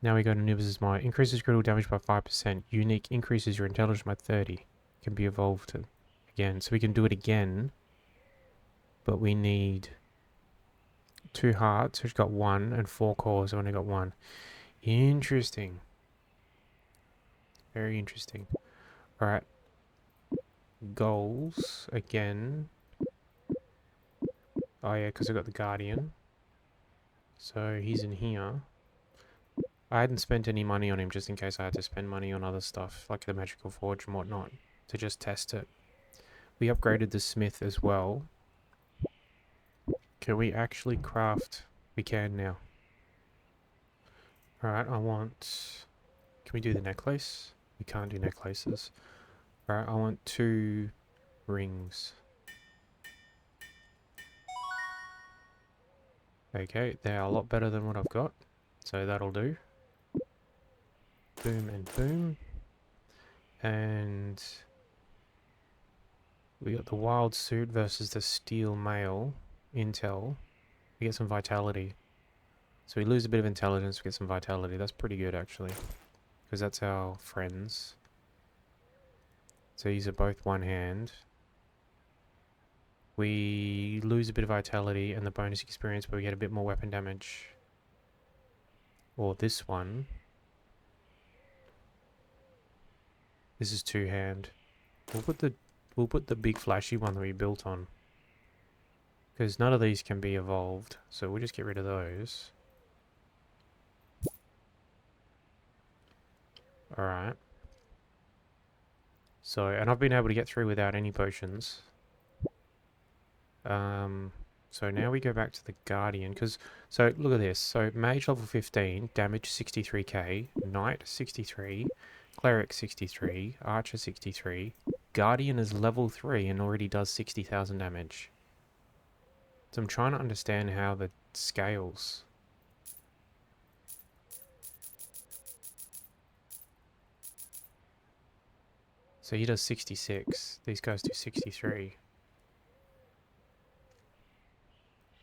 Speaker 1: Now we go to Nibs' Might. Increases critical damage by 5%. Unique increases your intelligence by 30. Can be evolved again. So we can do it again. But we need 2 hearts, which got 1, and 4 cores, so only got 1. Interesting. Very interesting. Alright. Goals, again. Oh yeah, because I got the Guardian. So he's in here. I hadn't spent any money on him just in case I had to spend money on other stuff, like the Magical Forge and whatnot, to just test it. We upgraded the Smith as well. Can we actually craft? We can now. Alright, I want... Can we do the necklace? We can't do necklaces. Alright, I want 2 rings. Okay, they're a lot better than what I've got. So that'll do. Boom and boom. And... we got the wild suit versus the steel mail. Intel. We get some vitality. So we lose a bit of intelligence, we get some vitality. That's pretty good actually. Because that's our friends. So these are both one hand. We lose a bit of vitality and the bonus experience, but we get a bit more weapon damage. Or this one. This is 2 hand. We'll put the big flashy one that we built on. Because none of these can be evolved, so we'll just get rid of those. Alright. So, and I've been able to get through without any potions. So now we go back to the Guardian, because, so look at this. So Mage level 15, damage 63k, Knight 63, Cleric 63, Archer 63, Guardian is level 3 and already does 60,000 damage. So I'm trying to understand how that scales. So he does 66. These guys do 63.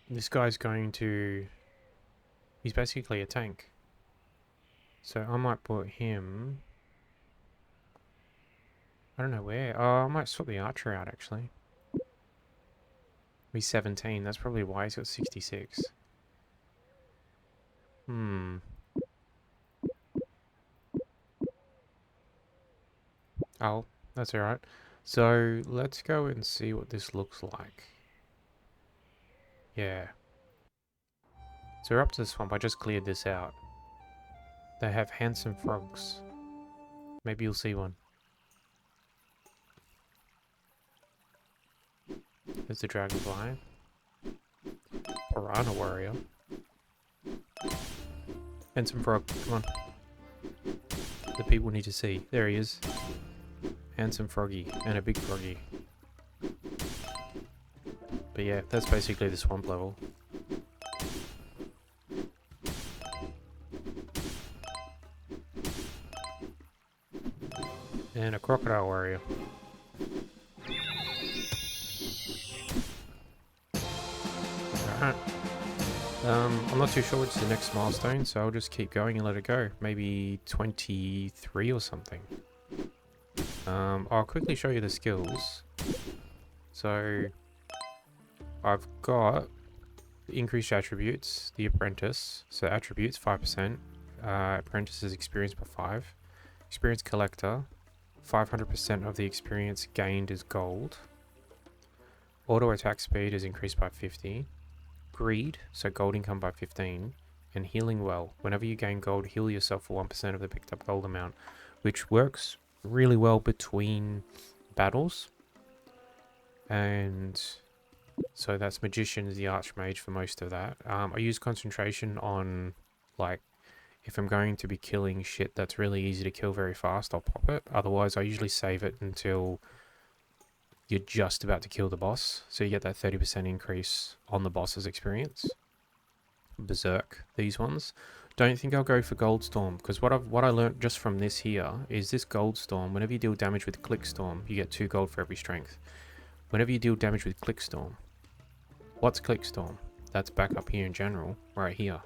Speaker 1: This guy's going to... he's basically a tank. So I might put him... I don't know where. Oh, I might swap the archer out actually. He's 17. That's probably why he's got 66. Oh, that's alright. So, let's go and see what this looks like. Yeah. So we're up to the swamp. I just cleared this out. They have handsome frogs. Maybe you'll see one. There's the dragonfly. Piranha warrior. Handsome frog, come on. The people need to see. There he is. Handsome froggy and a big froggy. But yeah, that's basically the swamp level. And a crocodile warrior. Alright. I'm not too sure what's the next milestone, so I'll just keep going and let it go. Maybe 23 or something. I'll quickly show you the skills. So, I've got increased attributes, the apprentice. So attributes 5%, apprentice's experience by 5. Experience collector, 500% of the experience gained is gold. Auto attack speed is increased by 50. Greed, so gold income by 15. And healing well. Whenever you gain gold, heal yourself for 1% of the picked up gold amount, which works really well between battles. And so that's magician is the archmage for most of that. I use concentration on, like, if I'm going to be killing shit that's really easy to kill very fast, I'll pop it. Otherwise, I usually save it until you're just about to kill the boss. So you get that 30% increase on the boss's experience. Berserk, these ones. Don't think I'll go for Goldstorm, because what I learnt just from this here is this Goldstorm, whenever you deal damage with Clickstorm, you get 2 gold for every strength. Whenever you deal damage with Clickstorm, What's Clickstorm? That's back up here in general, right here.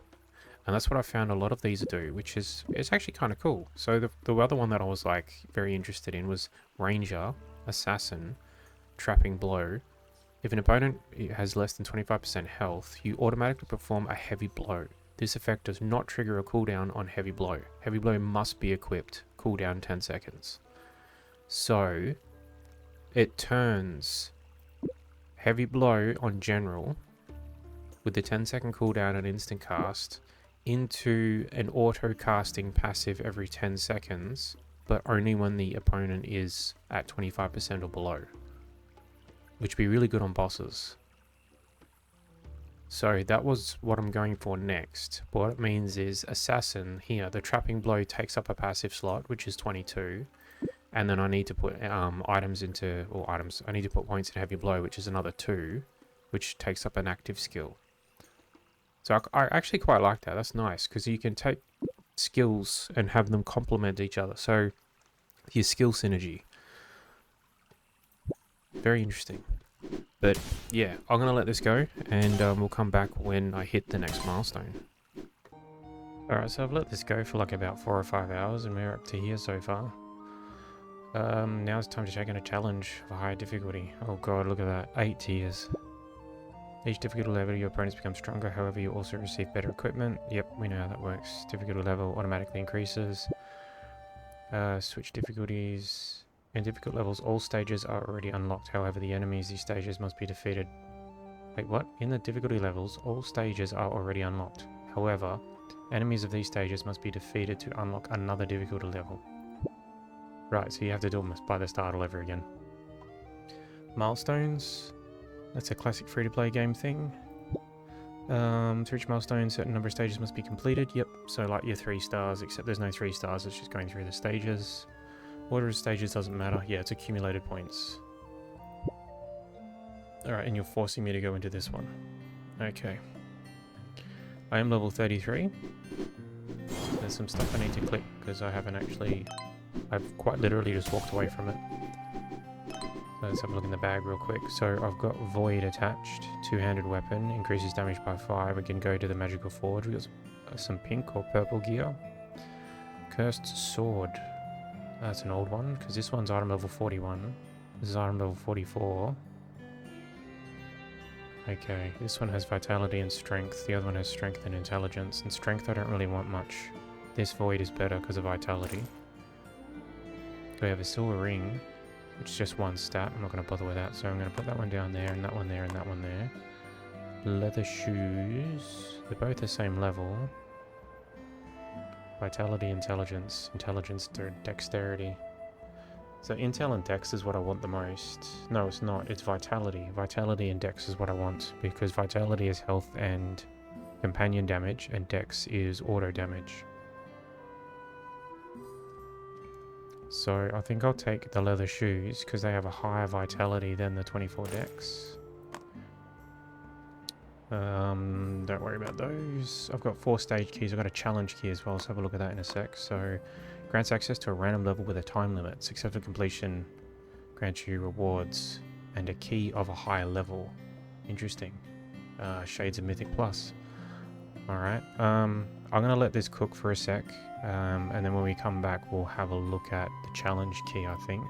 Speaker 1: And that's what I found a lot of these do, which is, it's actually kind of cool. So the other one that I was like very interested in was Ranger, Assassin, Trapping Blow. If an opponent has less than 25% health, you automatically perform a heavy blow. This effect does not trigger a cooldown on heavy blow. Heavy blow must be equipped, cooldown 10 seconds. So it turns heavy blow on general with the 10-second cooldown and instant cast into an auto casting passive every 10 seconds, but only when the opponent is at 25% or below, which would be really good on bosses. So that was what I'm going for next. What it means is Assassin here, the trapping blow takes up a passive slot, which is 22, and then I need to put items into, or items, I need to put points in heavy blow, which is another 2, which takes up an active skill. So I actually quite like that. That's nice, because you can take skills and have them complement each other. So your skill synergy. Very interesting. But yeah, I'm going to let this go, and we'll come back when I hit the next milestone. Alright, so I've let this go for like about 4 or 5 hours, and we're up to here so far. Now it's time to take on a challenge of a higher difficulty. Oh god, look at that. 8 tiers. Each difficulty level, your opponents become stronger, however you also receive better equipment. Yep, we know how that works. Difficulty level automatically increases. Switch difficulties. In difficult levels, all stages are already unlocked, however the enemies these stages must be defeated. Wait, what? In the difficulty levels, all stages are already unlocked. However, enemies of these stages must be defeated to unlock another difficulty level. Right, so you have to do them by the start all over again. Milestones. That's a classic free-to-play game thing. To reach milestones, certain number of stages must be completed. Yep, so like your 3 stars, except there's no 3 stars, it's just going through the stages. Order of stages doesn't matter. Yeah, it's accumulated points. Alright, and you're forcing me to go into this one. Okay. I am level 33. There's some stuff I need to click, because I haven't actually... I've quite literally just walked away from it. So let's have a look in the bag real quick. So I've got Void attached, 2-handed weapon, increases damage by 5. We can go to the magical forge. We've got some pink or purple gear. Cursed sword. That's an old one, because this one's item level 41. This is item level 44. Okay, this one has vitality and strength. The other one has strength and intelligence. And strength I don't really want much. This void is better because of vitality. We have a silver ring, which is just 1 stat. I'm not going to bother with that, so I'm going to put that one down there, and that one there, and that one there. Leather shoes. They're both the same level. Vitality, intelligence. Intelligence to dexterity. So intel and dex is what I want the most. No, it's not. It's vitality. Vitality and dex is what I want, because vitality is health and companion damage, and dex is auto damage. So I think I'll take the leather shoes, because they have a higher vitality than the 24 dex. Don't worry about those. I've got 4 stage keys. I've got a challenge key as well, so have a look at that in a sec. So, grants access to a random level with a time limit. Successful completion grants you rewards and a key of a higher level. Interesting. Shades of Mythic Plus. Alright. I'm going to let this cook for a sec. And then when we come back, we'll have a look at the challenge key, I think.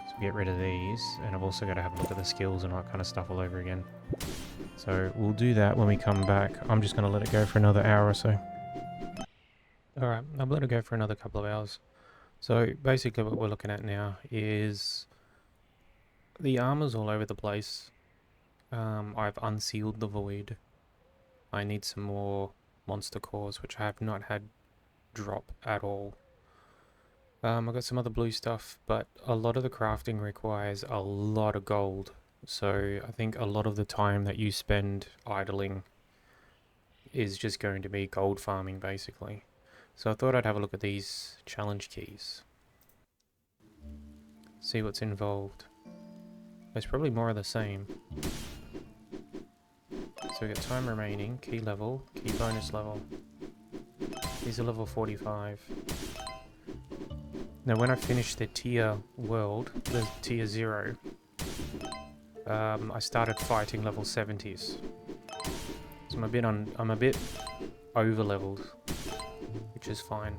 Speaker 1: So get rid of these. And I've also got to have a look at the skills and all that kind of stuff all over again. So we'll do that when we come back. I'm just going to let it go for another hour or so. Alright, I'll let it go for another couple of hours. So basically what we're looking at now is the armor's all over the place. I've unsealed the void. I need some more monster cores, which I have not had drop at all. I've got some other blue stuff, but a lot of the crafting requires a lot of gold. So I think a lot of the time that you spend idling is just going to be gold farming, basically. So I thought I'd have a look at these challenge keys. See what's involved. There's probably more of the same. So we got time remaining, key level, key bonus level. These are level 45. Now when I finish the tier world, the tier 0, I started fighting level 70s. So I'm a bit over leveled, which is fine.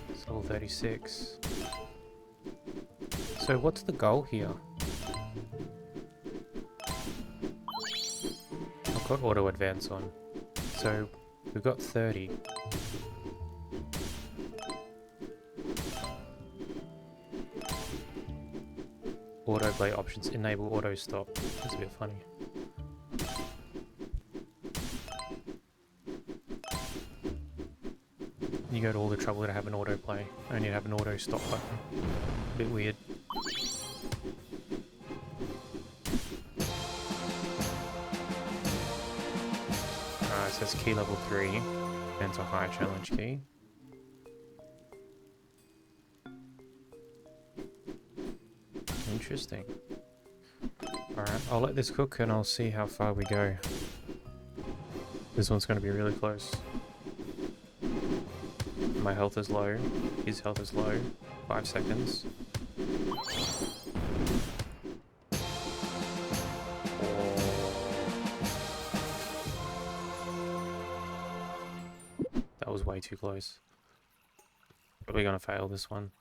Speaker 1: It's level 36. So what's the goal here? I've got auto advance on. So we've got 30. Auto play options enable auto stop. That's a bit funny. You go to all the trouble to have an auto play, only to have an auto stop button. A bit weird. Alright, so that's key level 3. Enter high challenge key. Interesting. Alright, I'll let this cook and I'll see how far we go. This one's going to be really close. My health is low. His health is low. 5 seconds. That was way too close. Probably going to fail this one.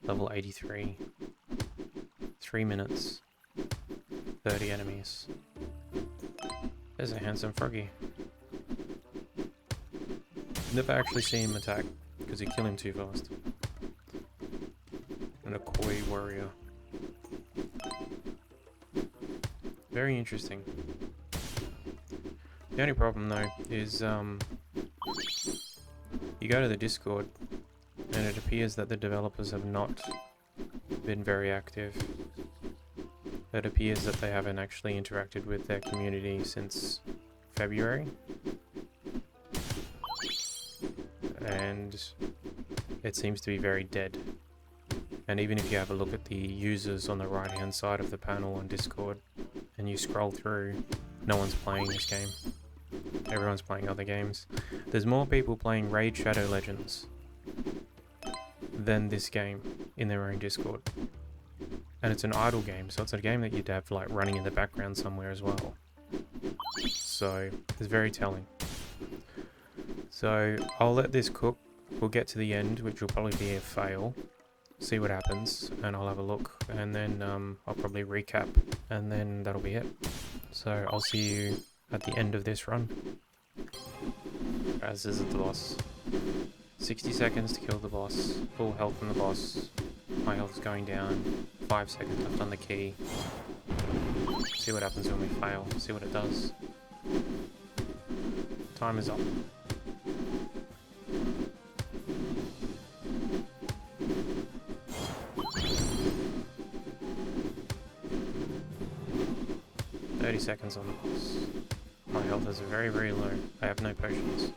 Speaker 1: Level 83. 3 minutes. 30 enemies. There's a handsome froggy. Never actually see him attack, because you kill him too fast. And a koi warrior. Very interesting. The only problem though is you go to the Discord and it appears that the developers have not been very active. It appears that they haven't actually interacted with their community since February. And it seems to be very dead. And even if you have a look at the users on the right hand side of the panel on Discord and you scroll through, no one's playing this game. Everyone's playing other games. There's more people playing Raid Shadow Legends than this game in their own Discord. And it's an idle game, so it's a game that you'd have like running in the background somewhere as well. So it's very telling. So I'll let this cook. We'll get to the end, which will probably be a fail. See what happens, and I'll have a look, and then I'll probably recap, and then that'll be it. So I'll see you at the end of this run. As is the boss. 60 seconds to kill the boss. Full health on the boss. My health is going down. 5 seconds left on the key. See what happens when we fail. See what it does. Time is up. Seconds on the boss. My health is very, very low. I have no potions.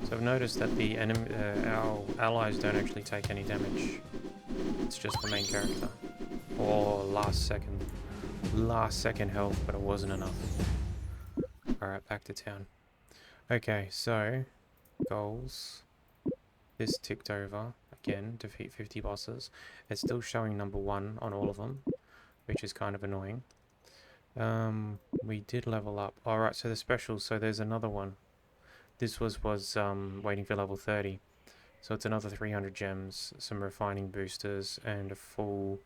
Speaker 1: So I've noticed that the our allies don't actually take any damage. It's just the main character. Or last second health, but it wasn't enough. Alright, back to town. Okay, so goals. This ticked over. Again, defeat 50 bosses. It's still showing number 1 on all of them, which is kind of annoying. We did level up. Alright, so the specials. So there's another one. This was waiting for level 30. So it's another 300 gems, some refining boosters, and a full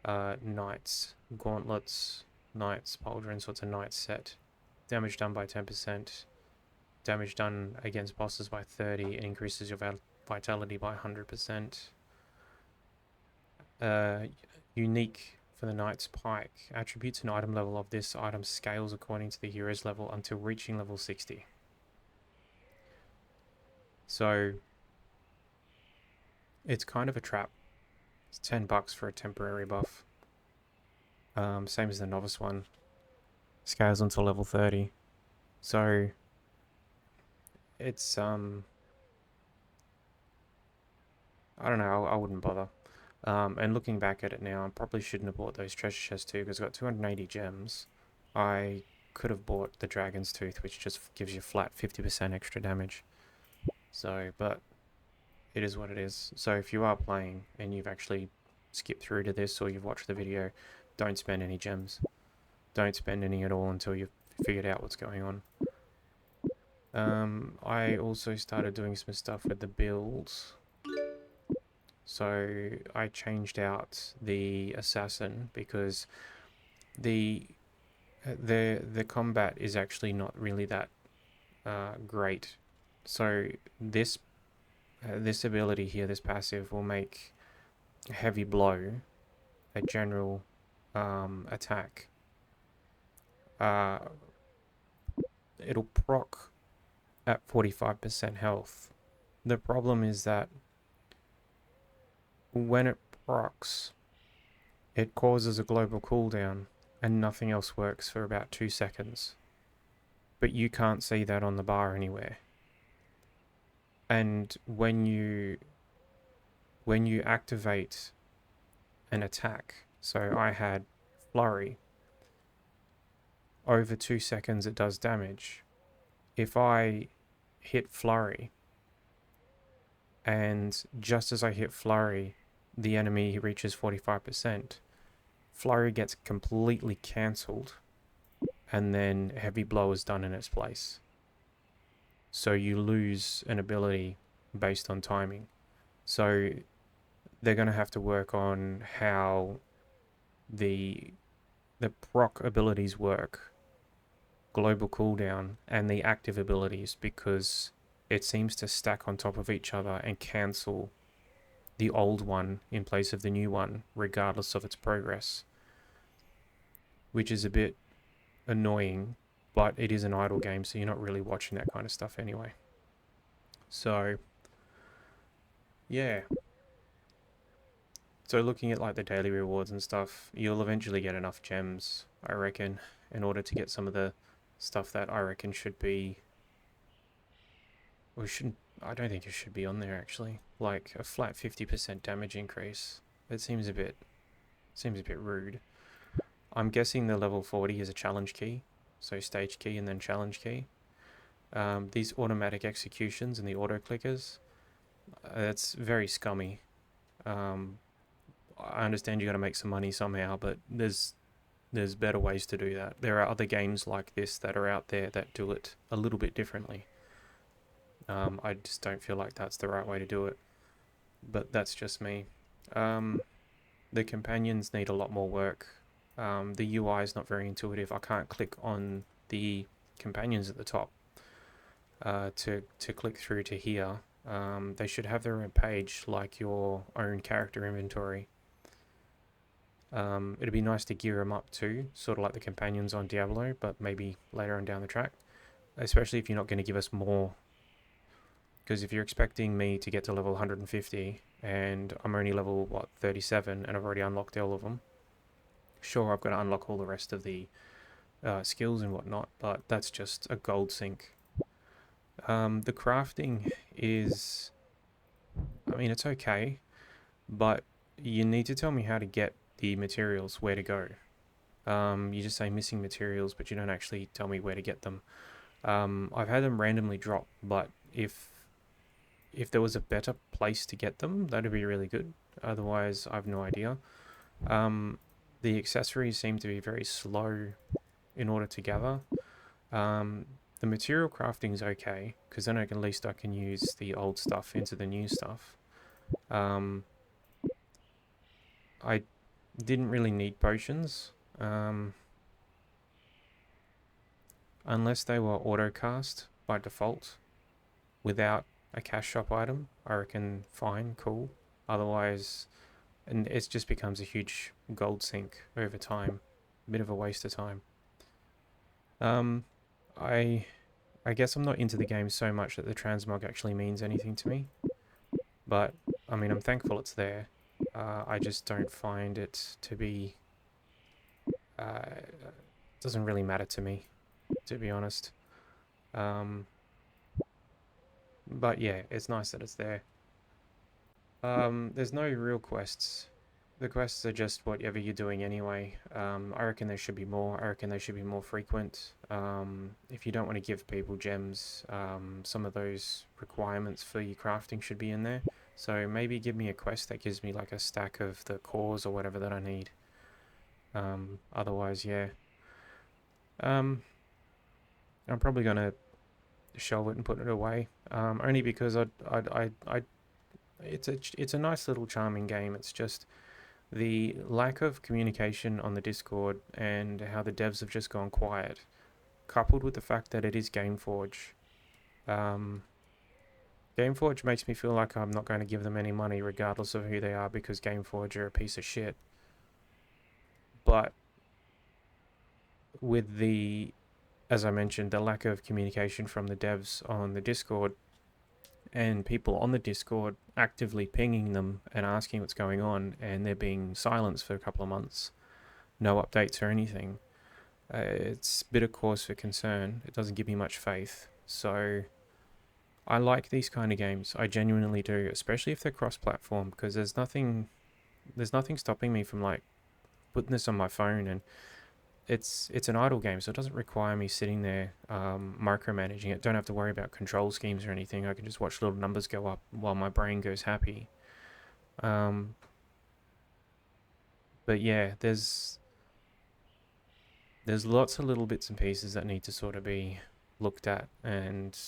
Speaker 1: knights, gauntlets, knights, pauldron. So it's a knight set. Damage done by 10%. Damage done against bosses by 30. It increases your vitality by 100%. Unique for the Knight's Pike. Attributes and item level of this item scales according to the hero's level until reaching level 60. So it's kind of a trap. It's $10 for a temporary buff. Same as the novice one. Scales until level 30. So it's I don't know, I wouldn't bother. And looking back at it now, I probably shouldn't have bought those treasure chests too, because I got 280 gems. I could have bought the Dragon's Tooth, which just gives you flat 50% extra damage. So, but it is what it is. So if you are playing and you've actually skipped through to this or you've watched the video, don't spend any gems. Don't spend any at all until you've figured out what's going on. I also started doing some stuff with the builds. So I changed out the assassin because the combat is actually not really that great. So this ability here, this passive, will make heavy blow a general attack. It'll proc at 45% health. The problem is that when it procs, it causes a global cooldown and nothing else works for about 2 seconds. But you can't see that on the bar anywhere. And when you activate an attack, so I had flurry, over 2 seconds it does damage. If I hit flurry, and just as I hit flurry, the enemy reaches 45%, flurry gets completely cancelled, and then heavy blow is done in its place. So you lose an ability based on timing. So they're going to have to work on how the proc abilities work, global cooldown, and the active abilities, because it seems to stack on top of each other and cancel the old one in place of the new one, regardless of its progress. Which is a bit annoying, but it is an idle game, so you're not really watching that kind of stuff anyway. So, yeah. So looking at like the daily rewards and stuff, you'll eventually get enough gems, I reckon, in order to get some of the stuff that I reckon should be... Or shouldn't... I don't think it should be on there, actually. Like, a flat 50% damage increase. It seems a bit rude. I'm guessing the level 40 is a challenge key. So stage key and then challenge key. These automatic executions and the auto clickers, that's very scummy. I understand you got to make some money somehow, but there's better ways to do that. There are other games like this that are out there that do it a little bit differently. I just don't feel like that's the right way to do it, but that's just me. The companions need a lot more work. The UI is not very intuitive. I can't click on the companions at the top to click through to here. They should have their own page like your own character inventory. It'd be nice to gear them up too, sort of like the companions on Diablo, but maybe later on down the track, especially if you're not going to give us more. Because if you're expecting me to get to level 150 and I'm only level, what, 37, and I've already unlocked all of them, sure, I've got to unlock all the rest of the skills and whatnot, but that's just a gold sink. The crafting is, I mean, it's okay, but you need to tell me how to get the materials, where to go. You just say missing materials, but you don't actually tell me where to get them. I've had them randomly drop, but if there was a better place to get them, that'd be really good. Otherwise, I've no idea. The accessories seem to be very slow in order to gather. The material crafting is okay, because then at least I can use the old stuff into the new stuff. I didn't really need potions, unless they were auto-cast by default without a cash shop item. I reckon fine, cool. Otherwise, and it just becomes a huge gold sink over time. A bit of a waste of time. I guess I'm not into the game so much that the transmog actually means anything to me. But, I mean, I'm thankful it's there. I just don't find it to be... it doesn't really matter to me, to be honest. But yeah, it's nice that it's there. There's no real quests The quests are just whatever you're doing anyway. I reckon there should be more. I reckon they should be more frequent. If you don't want to give people gems, some of those requirements for your crafting should be in there. So maybe give me a quest that gives me like a stack of the cores or whatever that I need. Otherwise, yeah. I'm probably gonna shelve it and put it away. Only because it's a nice little charming game. It's just the lack of communication on the Discord and how the devs have just gone quiet, coupled with the fact that it is Gameforge. Gameforge makes me feel like I'm not going to give them any money regardless of who they are, because Gameforge are a piece of shit. But with the, as I mentioned, the lack of communication from the devs on the Discord, and people on the Discord actively pinging them and asking what's going on, and they're being silenced for a couple of months, no updates or anything, it's a bit of cause for concern. It doesn't give me much faith. So I like these kind of games. I genuinely do, especially if they're cross-platform, because there's nothing stopping me from like putting this on my phone, and it's an idle game, so it doesn't require me sitting there micromanaging it. Don't have to worry about control schemes or anything. I can just watch little numbers go up while my brain goes happy. But yeah, there's lots of little bits and pieces that need to sort of be looked at, and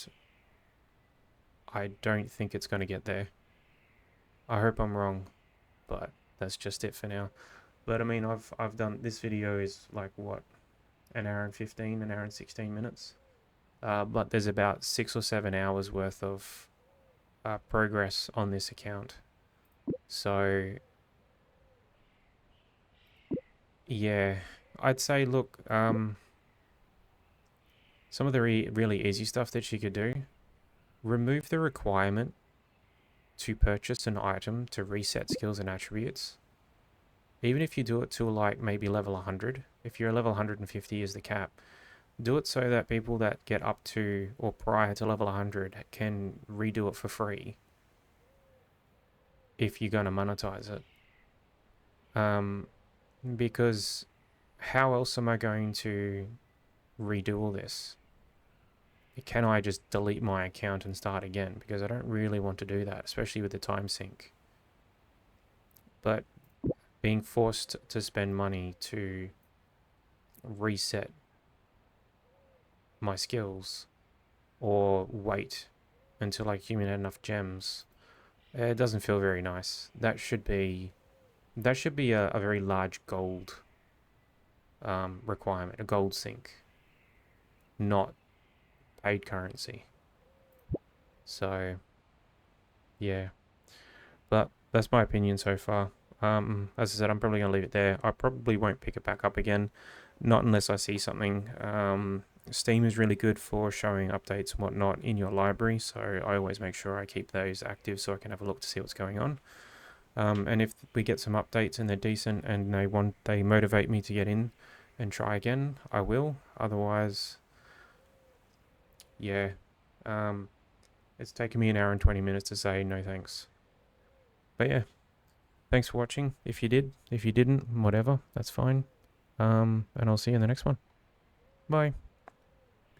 Speaker 1: I don't think it's going to get there. I hope I'm wrong, but that's just it for now. But I mean, I've done, this video is like what, an hour and 15, an hour and 16 minutes. But there's about 6 or 7 hours worth of progress on this account. So yeah, I'd say, look, some of the really easy stuff that you could do: remove the requirement to purchase an item to reset skills and attributes. Even if you do it to like maybe level 100, if you're level 150 is the cap, do it so that people that get up to or prior to level 100 can redo it for free if you're going to monetize it. Because how else am I going to redo all this? Can I just delete my account and start again? Because I don't really want to do that, especially with the time sink. But being forced to spend money to reset my skills or wait until I accumulate enough gems, it doesn't feel very nice. That should be a very large gold requirement, a gold sink, not paid currency. So yeah, but that's my opinion so far. As I said, I'm probably going to leave it there. I probably won't pick it back up again, not unless I see something. Steam is really good for showing updates and whatnot in your library, so I always make sure I keep those active so I can have a look to see what's going on. And if we get some updates and they're decent and they motivate me to get in and try again, I will. Otherwise, yeah, it's taken me an hour and 20 minutes to say no thanks. But yeah, thanks for watching. If you did, if you didn't, whatever, that's fine. And I'll see you in the next one. Bye.